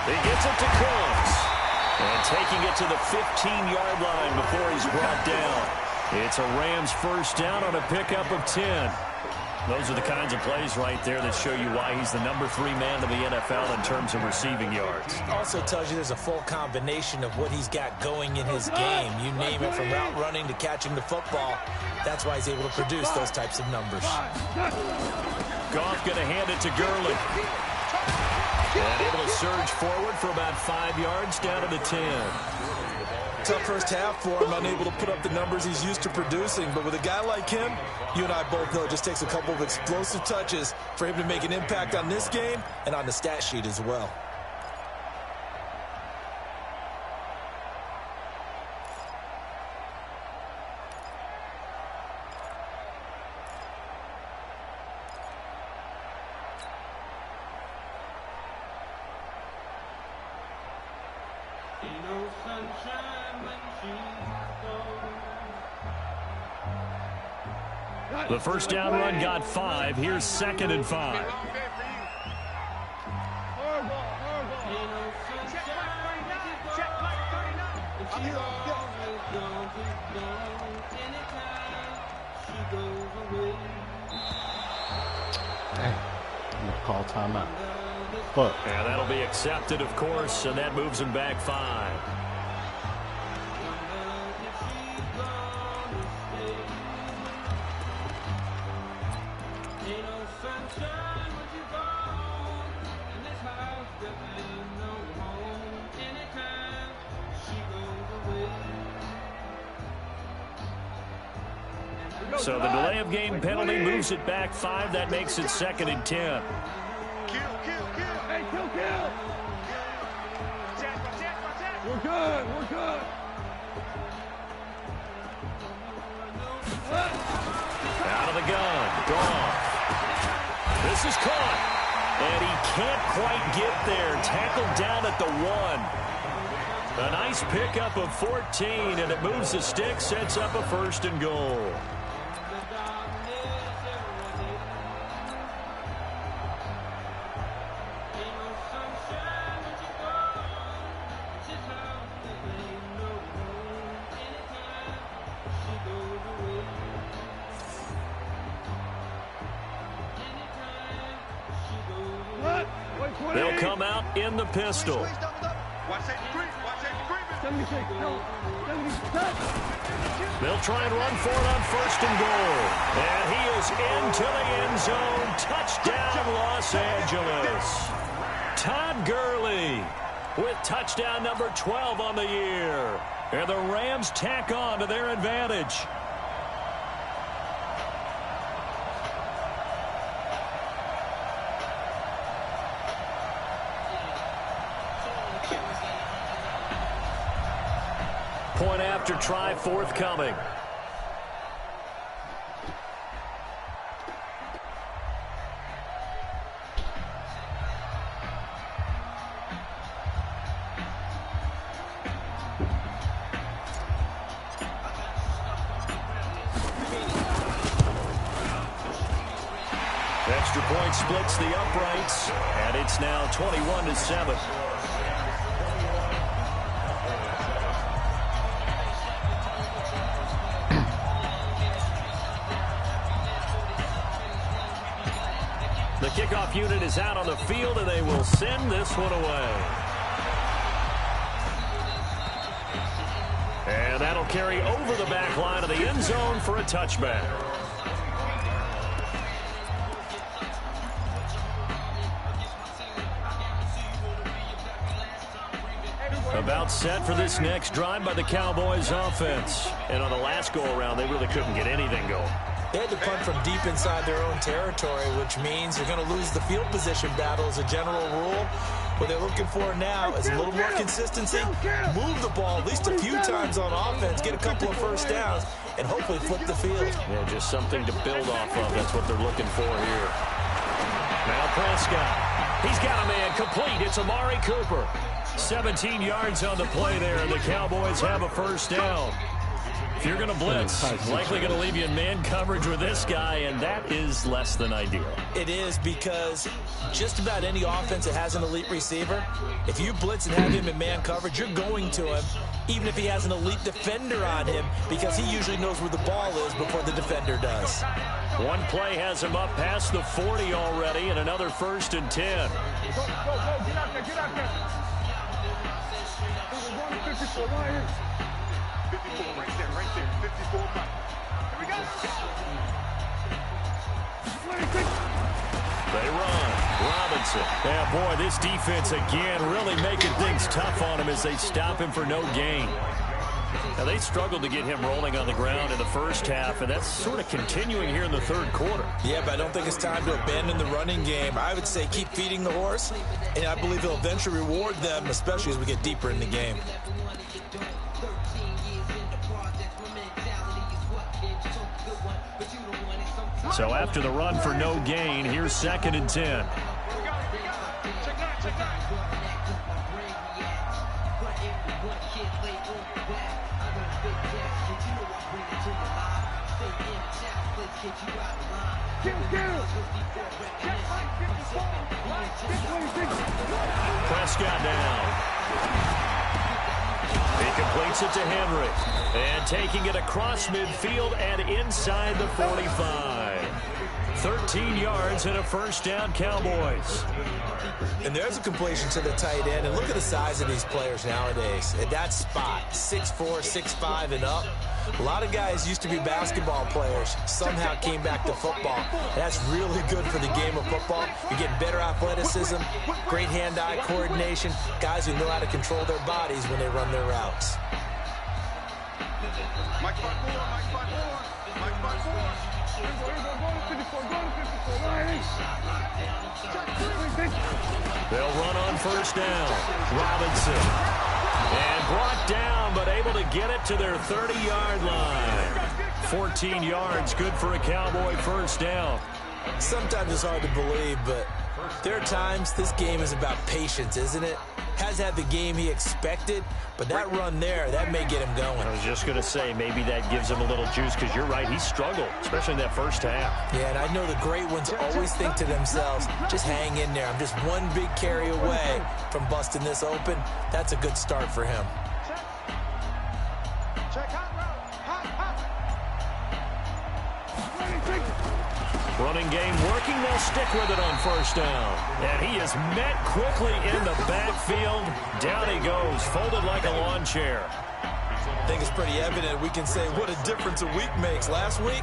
He gets it to Combs. And taking it to the 15-yard line before he's brought down. It's a Rams first down on a pickup of 10. Those are the kinds of plays right there that show you why he's the #3 man of the NFL in terms of receiving yards. Also tells you there's a full combination of what he's got going in his game. You name it, from route running to catching the football. That's why he's able to produce those types of numbers. Goff going to hand it to Gurley. And able to surge forward for about 5 yards down to the 10. Tough first half for him, unable to put up the numbers he's used to producing. But with a guy like him, you and I both know it just takes a couple of explosive touches for him to make an impact on this game and on the stat sheet as well. The first down run got 5. Here's 2nd and 5. I'm going to call timeout. But And that'll be accepted, of course, and that moves him back 5. So the delay of game penalty moves it back 5. That makes it 2nd and 10. Kill. Hey, kill. We're good. Out of the gun. Gone. This is caught. And he can't quite get there. Tackled down at the 1. A nice pickup of 14, and it moves the stick, sets up a 1st and goal. They'll come out in the pistol. Watch that green. They'll try and run for it on 1st and goal. And he is into the end zone. Touchdown, Los Angeles. Todd Gurley with touchdown number 12 on the year. And the Rams tack on to their advantage. Point after try forthcoming. Extra point splits the uprights, and it's now 21-7. The kickoff unit is out on the field, and they will send this one away. And that'll carry over the back line of the end zone for a touchback. About set for this next drive by the Cowboys offense. And on the last go-around, they really couldn't get anything going. They had to punt from deep inside their own territory, which means you're going to lose the field position battle as a general rule. What they're looking for now is a little more consistency, move the ball at least a few times on offense, get a couple of first downs, and hopefully flip the field. Yeah, just something to build off of. That's what they're looking for here. Now Prescott. He's got a man complete. It's Amari Cooper. 17 yards on the play there, and the Cowboys have a first down. If you're going to blitz, likely going to leave you in man coverage with this guy, and that is less than ideal. It is, because just about any offense that has an elite receiver, if you blitz and have him in man coverage, you're going to him, even if he has an elite defender on him, because he usually knows where the ball is before the defender does. One play has him up past the 40 already, and another 1st and 10. Go, get out there, get out there. 54 right there, 54 back. Here we go. They run. Robinson. Yeah, boy, this defense again really making things tough on him as they stop him for no gain. Now, they struggled to get him rolling on the ground in the first half, and that's sort of continuing here in the third quarter. Yeah, but I don't think it's time to abandon the running game. I would say keep feeding the horse, and I believe he'll eventually reward them, especially as we get deeper in the game. So after the run for no gain, here's 2nd and 10. Prescott down. He completes it to Henry. And taking it across midfield and inside the 45. 13 yards and a first down, Cowboys. And there's a completion to the tight end. And look at the size of these players nowadays. At that spot, 6'4", 6'5", and up. A lot of guys used to be basketball players, somehow came back to football. And that's really good for the game of football. You're getting better athleticism, great hand-eye coordination, guys who know how to control their bodies when they run their routes. They'll run on first down. Robinson. And brought down, but able to get it to their 30-yard line. 14 yards, good for a Cowboy first down. Sometimes it's hard to believe, but there are times this game is about patience, isn't it? Has had the game he expected, but that run there, that may get him going. I was just going to say, maybe that gives him a little juice, because you're right, he struggled, especially in that first half. Yeah, and I know the great ones always think to themselves, just hang in there. I'm just one big carry away from busting this open. That's a good start for him. Running game working, they'll stick with it on first down. And he is met quickly in the backfield. Down he goes, folded like a lawn chair. I think it's pretty evident we can say what a difference a week makes. Last week,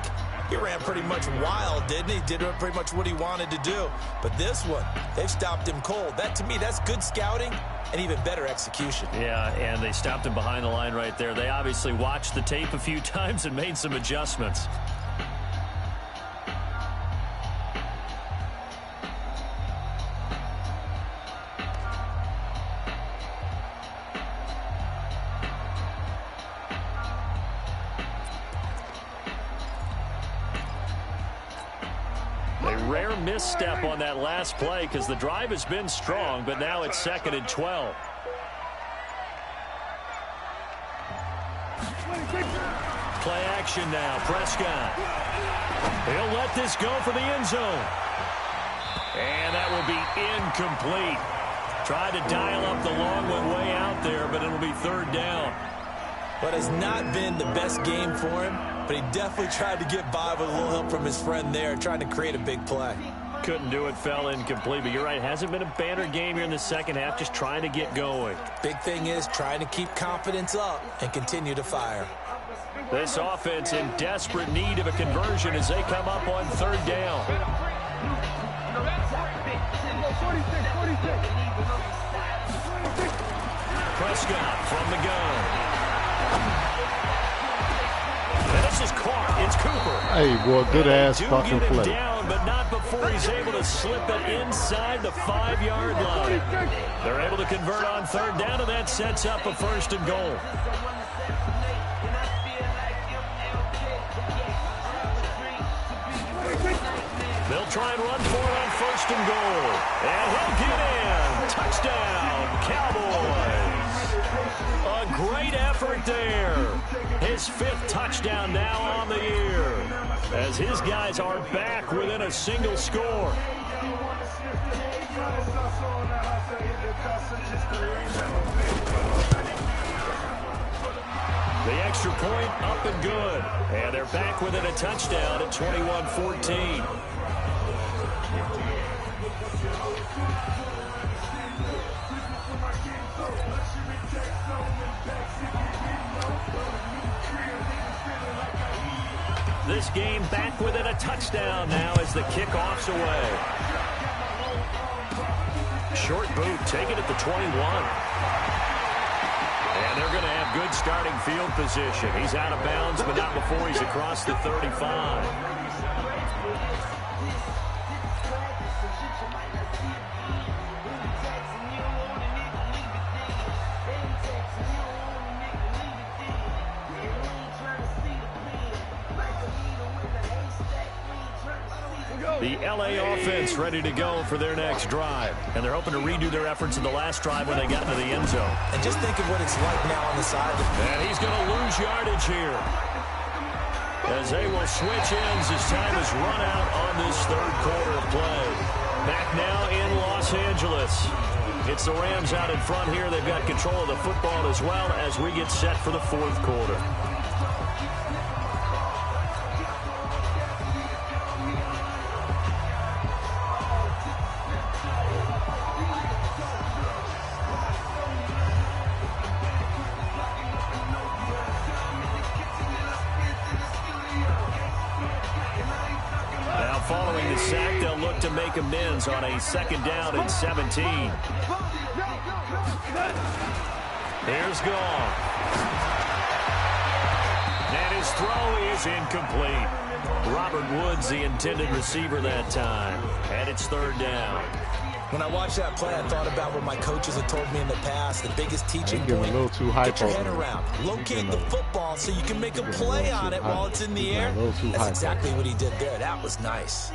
he ran pretty much wild, didn't he? Did pretty much what he wanted to do. But this one, they've stopped him cold. That, to me, that's good scouting and even better execution. Yeah, and they stopped him behind the line right there. They obviously watched the tape a few times and made some adjustments. Rare misstep on that last play because the drive has been strong, but now it's 2nd and 12. Play action now, Prescott. He'll let this go for the end zone. And that will be incomplete. Tried to dial up the long one way out there, but it'll be 3rd down. But it's not been the best game for him, but he definitely tried to get by with a little help from his friend there, trying to create a big play. Couldn't do it, fell incomplete, but you're right, hasn't been a banner game here in the second half, just trying to get going. Big thing is trying to keep confidence up and continue to fire. This offense in desperate need of a conversion as they come up on 3rd down. Prescott from the gun. And this is caught. It's Cooper. Hey, boy, good-ass fucking play. Down, but not before he's able to slip it inside the 5-yard line. They're able to convert on 3rd down, and that sets up a 1st and goal. They'll try and run for it on 1st and goal. And he'll get in. Touchdown, Cowboys. A great effort there. His 5th touchdown now on the year, as his guys are back within a single score. The extra point up and good. And they're back within a touchdown at 21-14. This game back within a touchdown now as the kickoff's away. Short boot, take it at the 21. And they're going to have good starting field position. He's out of bounds, but not before he's across the 35. The LA offense ready to go for their next drive. And they're hoping to redo their efforts in the last drive when they got into the end zone. And just think of what it's like now on the side. And he's going to lose yardage here, as they will switch ends as time is run out on this third quarter of play. Back now in Los Angeles. It's the Rams out in front here. They've got control of the football as well as we get set for the fourth quarter. Following the sack, they'll look to make amends on a second down and 17. Here's Gone. And his throw is incomplete. Robert Woods, the intended receiver that time. And it's third down. When I watched that play, I thought about what my coaches had told me in the past. The biggest teaching point, a little too high get your head around. Locate the football so you can make a play on it while it's in the air. That's exactly what he did there. That was nice.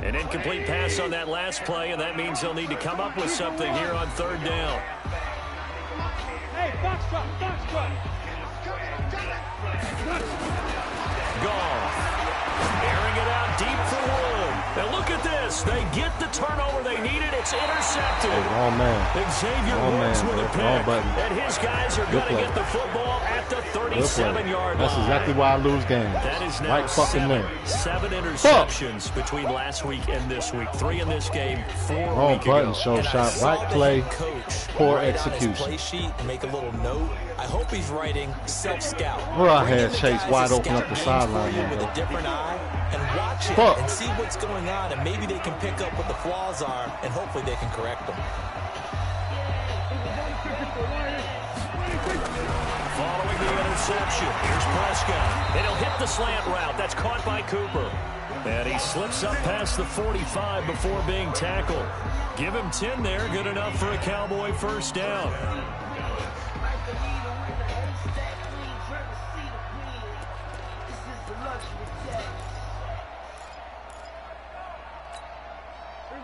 An incomplete pass on that last play, and that means he'll need to come up with something here on third down. Hey, box truck. Goff. Airing it out deep for Wood. Now look at this. They get the turnover they needed. It's intercepted. Hey, wrong man. Xavier Woods with a pick. And his guys are going to get the football at the 37-yard line. That's exactly why I lose games. That is now right fucking there. Seven interceptions between last week and this week. 3 in this game, 4 wrong week button, ago. show shot. Right play, poor execution. Play sheet and make a little note. I hope he's writing self-scout. Well, I had Chase wide open up the sideline. With a different eye and watch it and see what's going on, and maybe they can pick up what the flaws are, and hopefully they can correct them. Following the interception, here's Prescott. And he'll hit the slant route. That's caught by Cooper. And he slips up past the 45 before being tackled. Give him 10 there. Good enough for a Cowboy first down.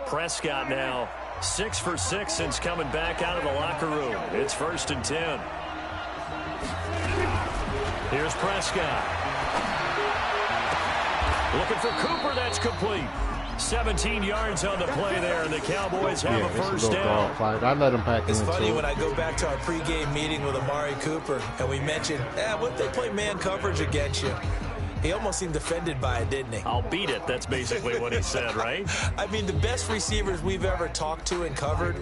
Prescott now 6 for 6 since coming back out of the locker room. It's 1st and 10. Here's Prescott. Looking for Cooper. That's complete. 17 yards on the play there, and the Cowboys have a first down. I let him back in. It's funny when I go back to our pregame meeting with Amari Cooper, and we mentioned, what if they play man coverage against you? He almost seemed offended by it, didn't he? I'll beat it. That's basically what he said, right? I mean, the best receivers we've ever talked to and covered,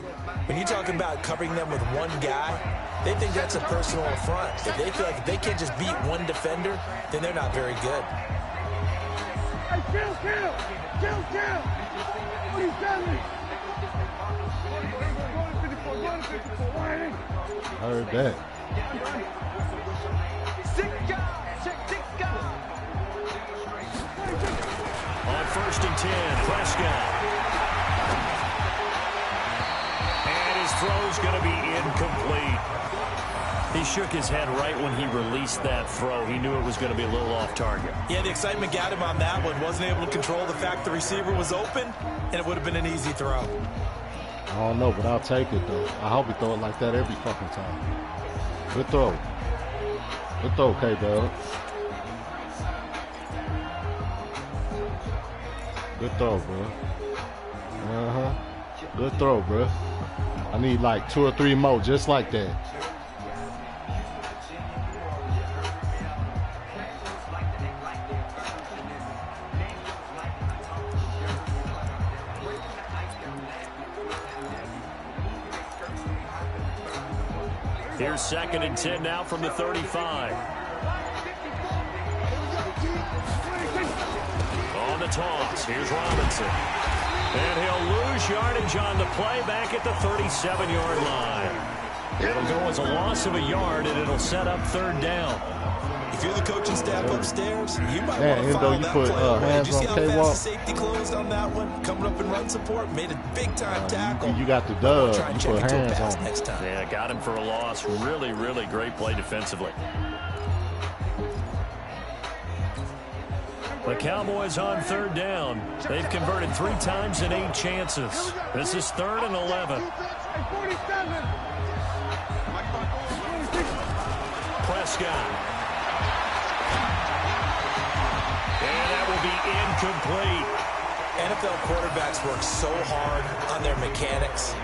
when you talk about covering them with one guy, they think that's a personal affront. If they feel like if they can't just beat one defender, then they're not very good. Hey, kill! What are you telling me? I heard that. On 1st and 10, Prescott. And his throw's going to be incomplete. He shook his head right when he released that throw. He knew it was going to be a little off target. Yeah, the excitement got him on that one. Wasn't able to control the fact the receiver was open, and it would have been an easy throw. I don't know, but I'll take it, though. I hope he throw it like that every fucking time. Good throw. Good throw, K-Dub. Good throw, bro. Good throw, bro. I need like 2 or 3 more just like that. Here's 2nd and 10 now from the 35. On the the toss. Here's Robinson. And he'll lose yardage on the play back at the 37-yard line. It'll go as a loss of a yard, and it'll set up third down. If you're the coaching staff upstairs, you might want to follow that put, play. hands Did you see on how K-Walk? fast the safety closed on that one? Coming up in run support, made a big-time tackle. You got the dub. Try and You check put it to a hands pass on. next time. Yeah, got him for a loss. Really, really great play defensively. The Cowboys on third down. They've converted 3 times in 8 chances. This is 3rd and 11. Prescott. And that will be incomplete. NFL quarterbacks work so hard on their mechanics,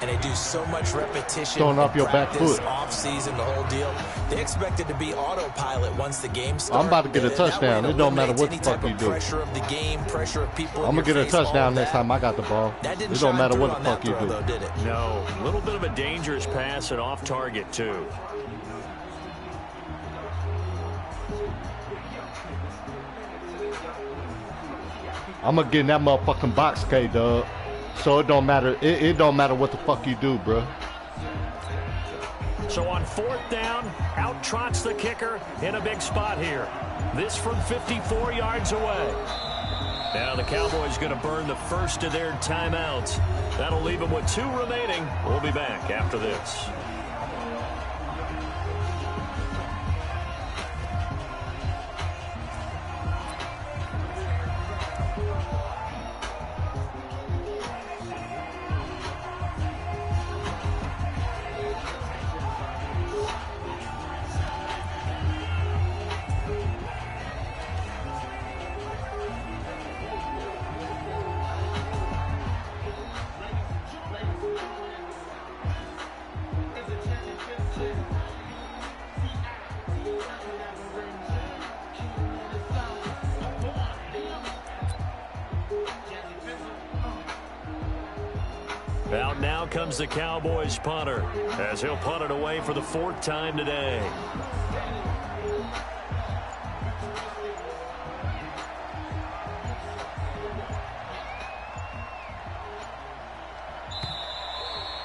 and they do so much repetition. Throwing off your back foot. Off season, the whole deal. They expect it to be autopilot once the game starts. I'm about to get a touchdown. It don't matter what the fuck you do. Pressure of the game, pressure of people. I'm gonna get a touchdown next time I got the ball. It don't matter what the fuck you do. Though, did it? No, a little bit of a dangerous pass and off target too. I'm gonna get in that motherfucking box, K-Dub. So it don't matter. It don't matter what the fuck you do, bro. So on 4th down, out trots the kicker in a big spot here. This from 54 yards away. Now the Cowboys going to burn the first of their timeouts. That'll leave them with 2 remaining. We'll be back after this. Out now comes the Cowboys punter as he'll punt it away for the 4th time today.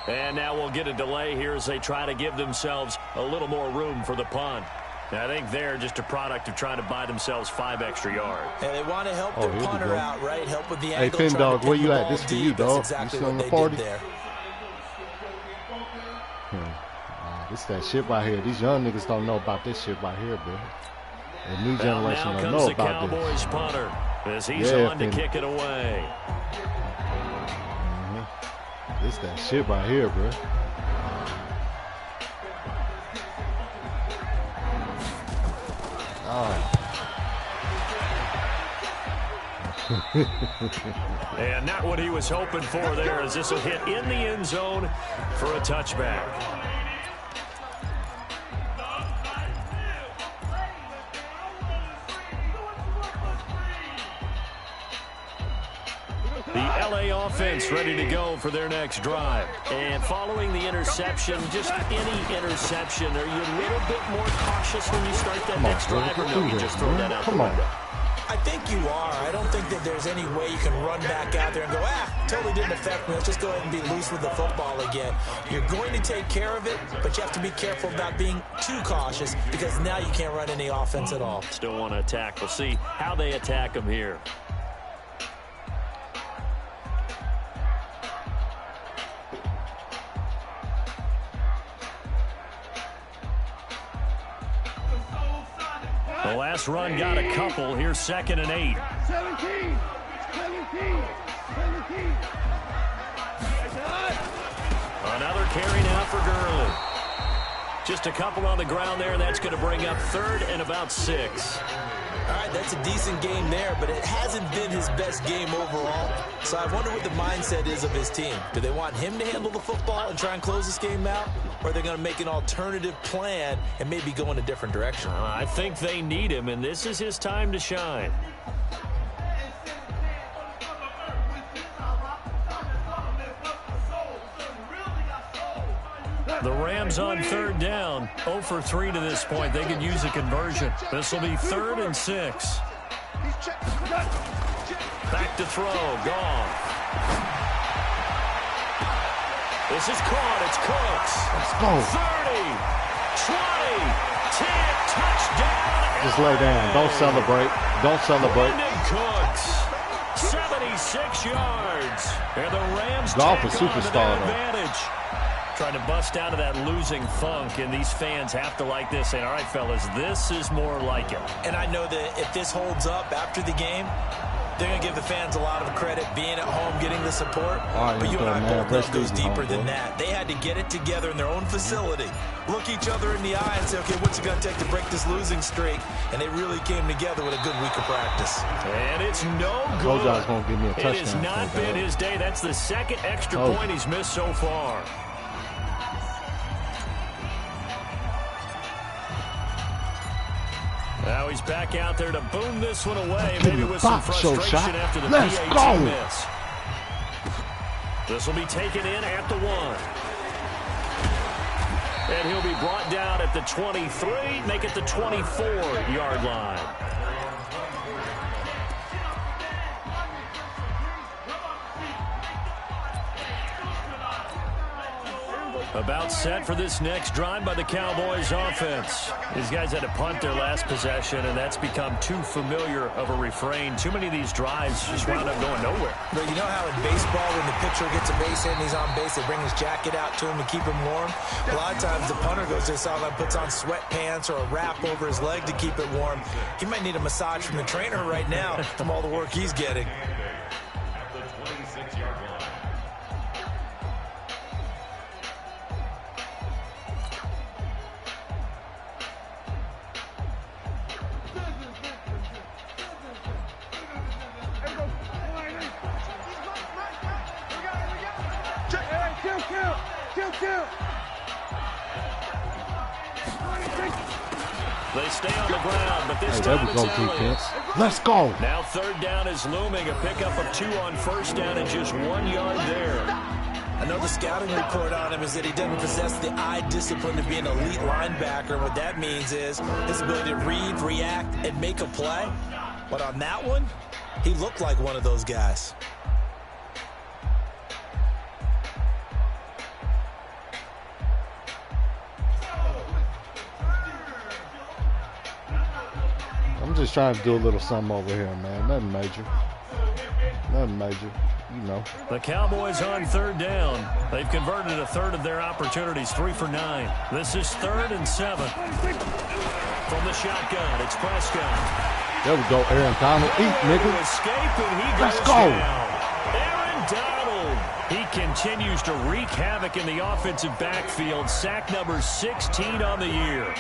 And now we'll get a delay here as they try to give themselves a little more room for the punt. I think they're just a product of trying to buy themselves 5 extra yards. And they want to help their punter out, right? Help with the Hey, angle. Finn Dog, where you at? This for you, dog. Exactly you still in the what 40? they did there. This that shit right here. These young niggas don't know about this shit right here, bro. The new generation don't know about this. Now comes the Cowboys punter as he's on to kick it away. This that shit right here, bro. And not what he was hoping for there, as this will hit in the end zone for a touchback. The LA offense ready to go for their next drive. And following the interception, just any interception, are you a little bit more cautious when you start that next drive, or no, you just throw that out the window? I think you are. I don't think that there's any way you can run back out there and go, totally didn't affect me. Let's just go ahead and be loose with the football again. You're going to take care of it, but you have to be careful about being too cautious because now you can't run any offense at all. Still want to attack. We'll see how they attack them here. The last run got a couple. Here's 2nd and 8. 17. Another carry now for Gurley. Just a couple on the ground there, and that's going to bring up 3rd and about 6. All right, that's a decent game there, but it hasn't been his best game overall. So I wonder what the mindset is of his team. Do they want him to handle the football and try and close this game out? Or are they going to make an alternative plan and maybe go in a different direction? I think they need him, and this is his time to shine. The Rams on 3rd down, 0 for 3 to this point. They could use a conversion. This will be 3rd and 6. Back to throw. Gone. This is caught. It's Cooks. Let's go. 30, 20, 10, touchdown. Just lay down. Don't celebrate. Don't celebrate. Brandon Cooks, 76 yards. And the Rams Golf take is on superstar, an advantage. Trying to bust out of that losing funk, and these fans have to like this, saying, all right, fellas, this is more like it. And I know that if this holds up after the game, they're going to give the fans a lot of credit being at home, getting the support. Right, but you and I both know it goes deeper home, than that. They had to get it together in their own facility, look each other in the eye and say, okay, what's it going to take to break this losing streak? And they really came together with a good week of practice. And it's no good. Told you I was going to give me a touchdown. It has not been his day. That's the second extra point he's missed so far. Now he's back out there to boom this one away, maybe with some frustration after the PAT miss. This will be taken in at the 1. And he'll be brought down at the 23, make it the 24-yard line. About set for this next drive by the Cowboys offense. These guys had to punt their last possession, and that's become too familiar of a refrain. Too many of these drives just wound up going nowhere. But you know how in baseball, when the pitcher gets a base hit and he's on base, they bring his jacket out to him to keep him warm? A lot of times the punter goes to the sideline, puts on sweatpants or a wrap over his leg to keep it warm. He might need a massage from the trainer right now from all the work he's getting. They stay on the ground, but this There time we it's go, Elliott. defense. Let's go. Now third down is looming. A pickup of 2 on first down and just 1 yard there. I know the scouting report on him is that he doesn't possess the eye discipline to be an elite linebacker. And what that means is his ability to read, react, and make a play. But on that one, he looked like one of those guys. I'm just trying to do a little something over here, man. Nothing major. Nothing major. You know. The Cowboys on third down. They've converted a third of their opportunities, 3 for 9. This is 3rd and 7. From the shotgun, it's Prescott. There we go, Aaron Donald. Eat, nigga. Escape, and he Let's goes go. down. Aaron Donald. He continues to wreak havoc in the offensive backfield. Sack number 16 on the year.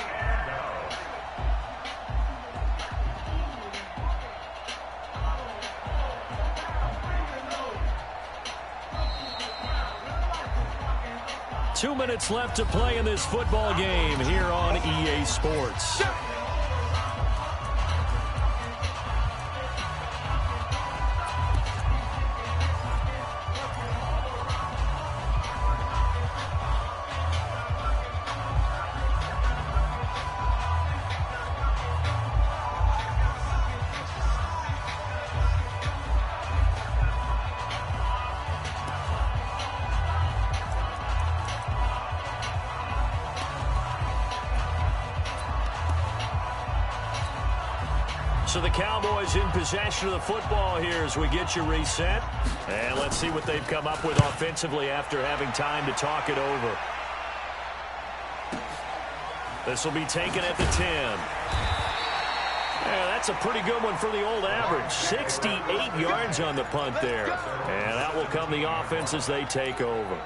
Two minutes left to play in this football game here on EA Sports. So the Cowboys in possession of the football here as we get you reset. And let's see what they've come up with offensively after having time to talk it over. This will be taken at the 10. Yeah, that's a pretty good one for the old average. 68 yards on the punt there. And that will come the offense as they take over.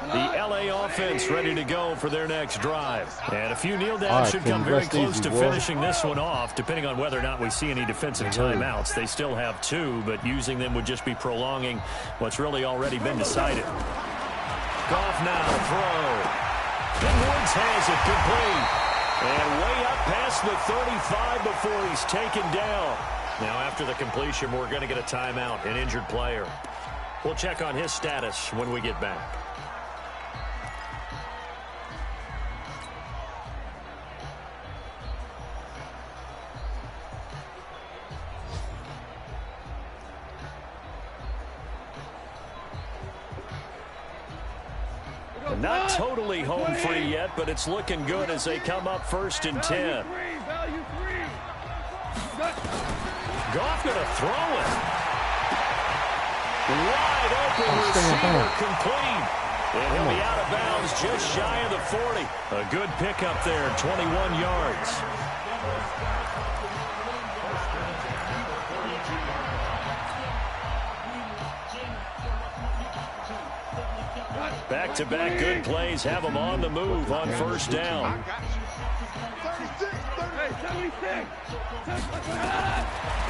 The LA offense ready to go for their next drive. And a few kneel downs should come very close to finishing this one off, depending on whether or not we see any defensive timeouts. They still have 2, but using them would just be prolonging what's really already been decided. Goff now, throw. And Woods has it complete. And way up past the 35 before he's taken down. Now after the completion, we're going to get a timeout, an injured player. We'll check on his status when we get back. Not totally home free yet, but it's looking good as they come up 1st and 10. Goff going to throw it. Wide open receiver complete. And he'll be out of bounds just shy of the 40. A good pickup there, 21 yards. Back-to-back good plays have them on the move on 1st down.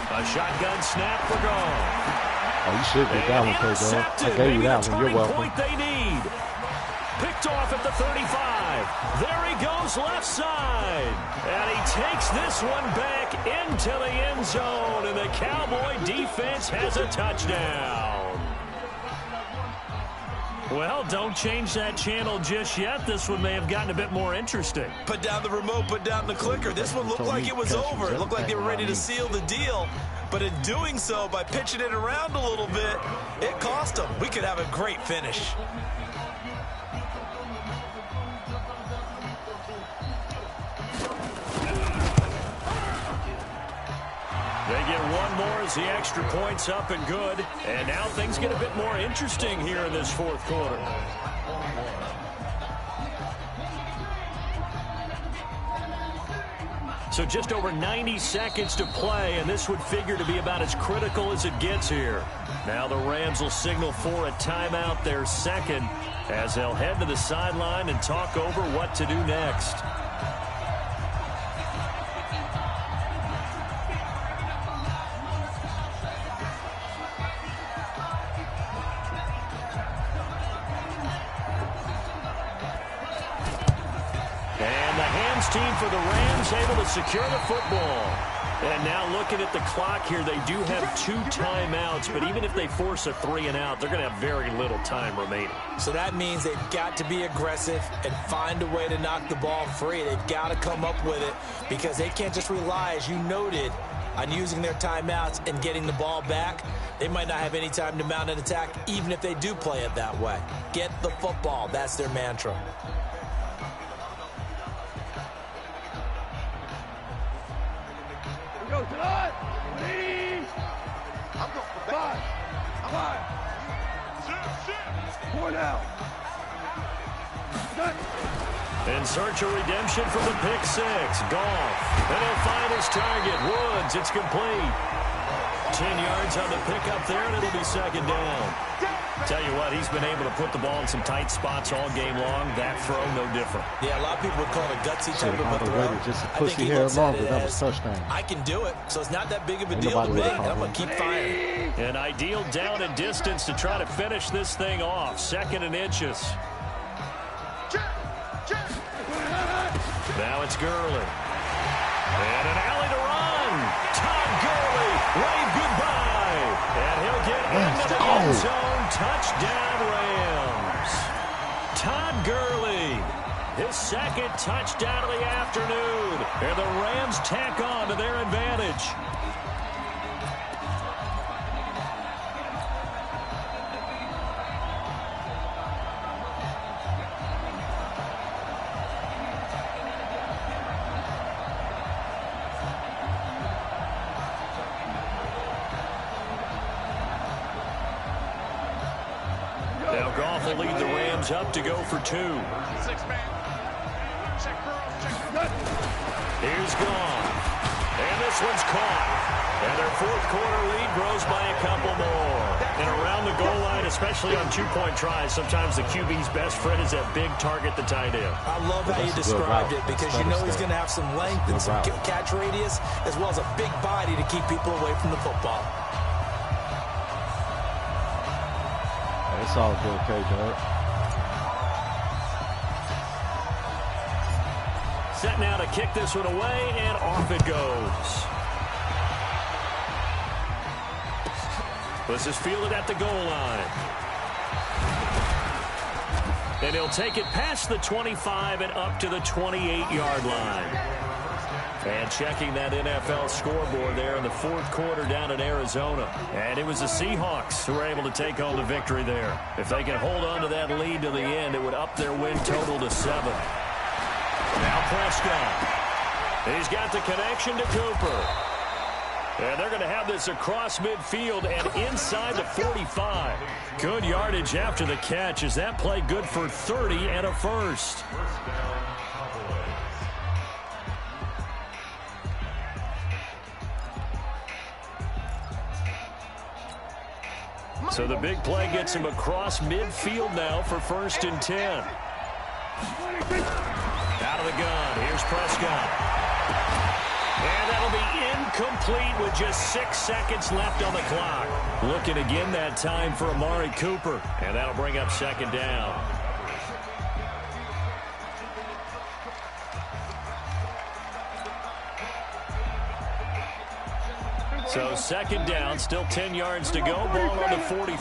A shotgun snap for Goff. Oh, you should get that one, Coach. I gave you that one. You're welcome. They need. Picked off at the 35. There he goes left side. And he takes this one back into the end zone. And the Cowboy defense has a touchdown. Well, don't change that channel just yet. This one may have gotten a bit more interesting. Put down the remote, put down the clicker. This one looked like it was over. It looked like they were ready to seal the deal. But in doing so, by pitching it around a little bit, it cost them. We could have a great finish. They get one more as the extra point's up and good. And now things get a bit more interesting here in this 4th quarter. So just over 90 seconds to play, and this would figure to be about as critical as it gets here. Now the Rams will signal for a timeout, their second, as they'll head to the sideline and talk over what to do next. Team for the Rams able to secure the football. And now looking at the clock here, they do have 2 timeouts, but even if they force a 3-and-out, they're going to have very little time remaining. So that means they've got to be aggressive and find a way to knock the ball free. They've got to come up with it because they can't just rely, as you noted, on using their timeouts and getting the ball back. They might not have any time to mount an attack, even if they do play it that way. Get the football. That's their mantra. Go tonight. Please. I'm going for 5. 4 now. In search of redemption from the pick 6. Goff. And he'll find his target. Woods. It's complete. 10 yards on the pickup there, and it'll be 2nd down. Tell you what, he's been able to put the ball in some tight spots all game long. That throw, no different. Yeah, a lot of people would call it a gutsy type of a throw. Just a pussy hair longer. That was touchdown. I can do it, so it's not that big of a deal to me, and I'm going to keep firing. An ideal down and distance to try to finish this thing off. 2nd and inches. Now it's Gurley. And an alley to run. Todd Gurley, wave goodbye. And he'll get into the end zone. Touchdown, Rams. Todd Gurley, his 2nd touchdown of the afternoon. And the Rams tack on to their advantage. Goff will lead the Rams up to go for 2. 6-man. Check Burrows. Check. Here's Goff. And this one's caught. And their 4th quarter lead grows by a couple more. And around the goal line, especially on 2-point tries, sometimes the QB's best friend is that big target, the tight end. I love how you described it because you know he's going to have some length and some catch radius as well as a big body to keep people away from the football. It's all good, KJ. Set now to kick this one away, and off it goes. This is fielded at the goal line. And he'll take it past the 25 and up to the 28-yard line. And checking that NFL scoreboard there in the fourth quarter down in Arizona. And it was the Seahawks who were able to take home the victory there. If they can hold on to that lead to the end, it would up their win total to 7. Now Prescott. He's got the connection to Cooper. And they're going to have this across midfield and inside the 45. Good yardage after the catch. Is that play good for 30 and a first? So the big play gets him across midfield now for 1st and 10. Out of the gun. Here's Prescott. And that'll be incomplete with just 6 seconds left on the clock. Looking again that time for Amari Cooper. And that'll bring up 2nd down. So 2nd down, still 10 yards to go. Ball on the 43.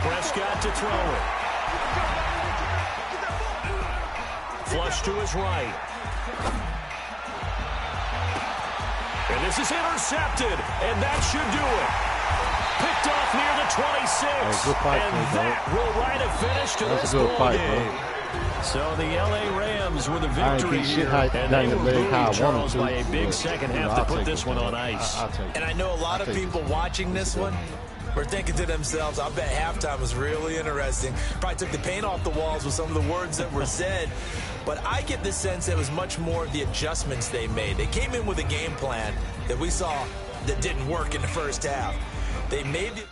Prescott to throw it. Flush to his right. And this is intercepted, and that should do it. Picked off near the 26. Fight, and that will write a finish to this ball game. So the L.A. Rams were the victory here, and they were moving Charles by a big second half to put this one on ice. And I know a lot of people watching this one were thinking to themselves, I bet halftime was really interesting. Probably took the paint off the walls with some of the words that were said. But I get the sense it was much more of the adjustments they made. They came in with a game plan that we saw that didn't work in the first half. They made it.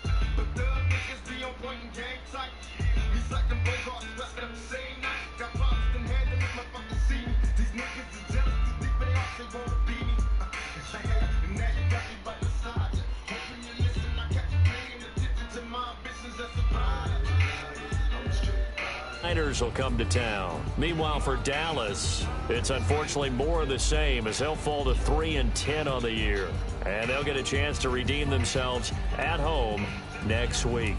Niners will come to town. Meanwhile, for Dallas, it's unfortunately more of the same as they'll fall to 3-10 on the year. And they'll get a chance to redeem themselves at home next week.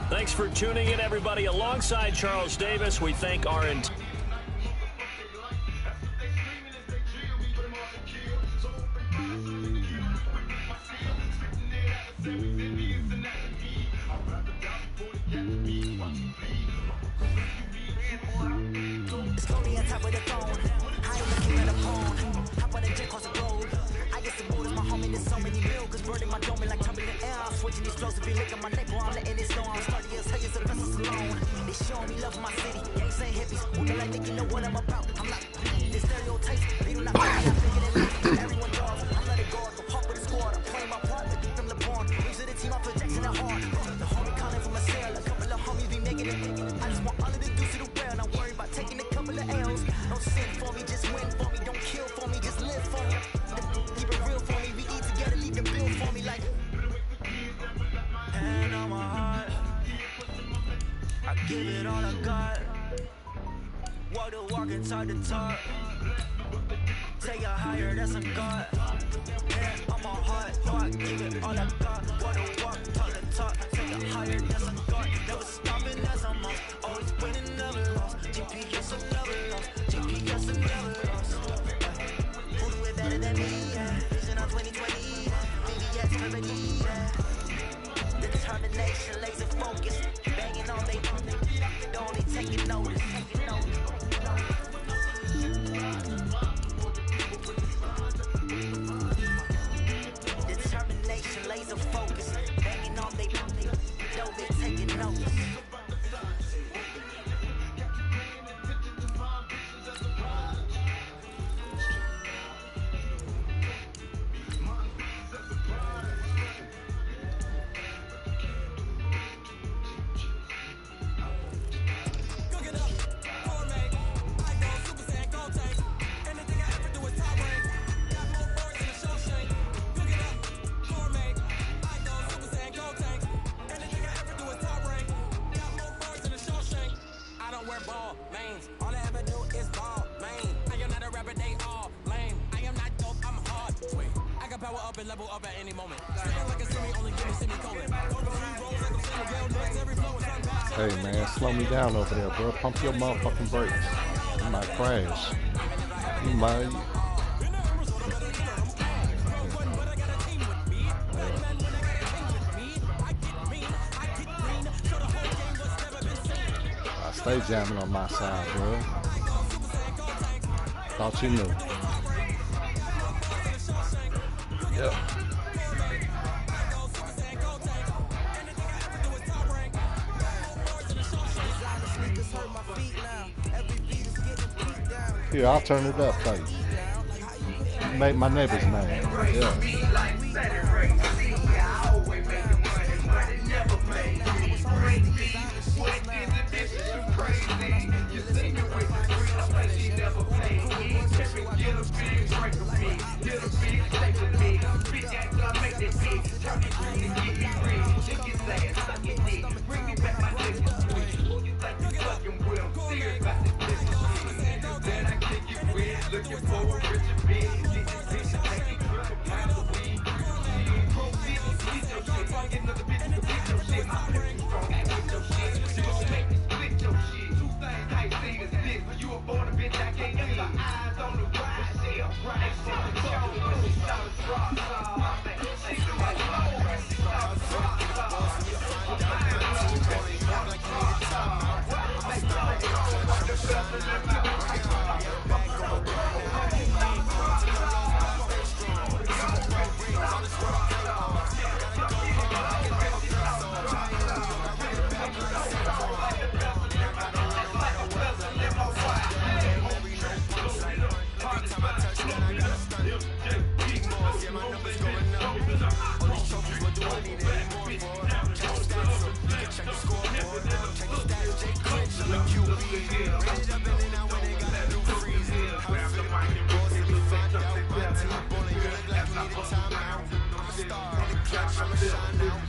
Thanks for tuning in, everybody. Alongside Charles Davis, we thank our entire give it all I got. Walk the walk inside the top. Take it higher, that's a God. Yeah, I'm a hard, give it all I got. Walk the walk, talk the talk. Take it higher, that's a God. Never stopping as I'm on. Always winning, never lost. GPS will never lost. GPS will never lost. Who do it better than me? Yeah. Vision on 2020. VVS perfectly. Yeah. The determination, laser focus. Banging on they don't they taking notice. Determination, laser focus. Banging on they don't they taking notice. Hey man, slow me down over there, bro. Pump your motherfucking brakes. You might crash. You might. I stay jamming on my side, bro. Thought you knew. Yep. Here, I'll turn it up for you. Make my neighbors mad. Yeah.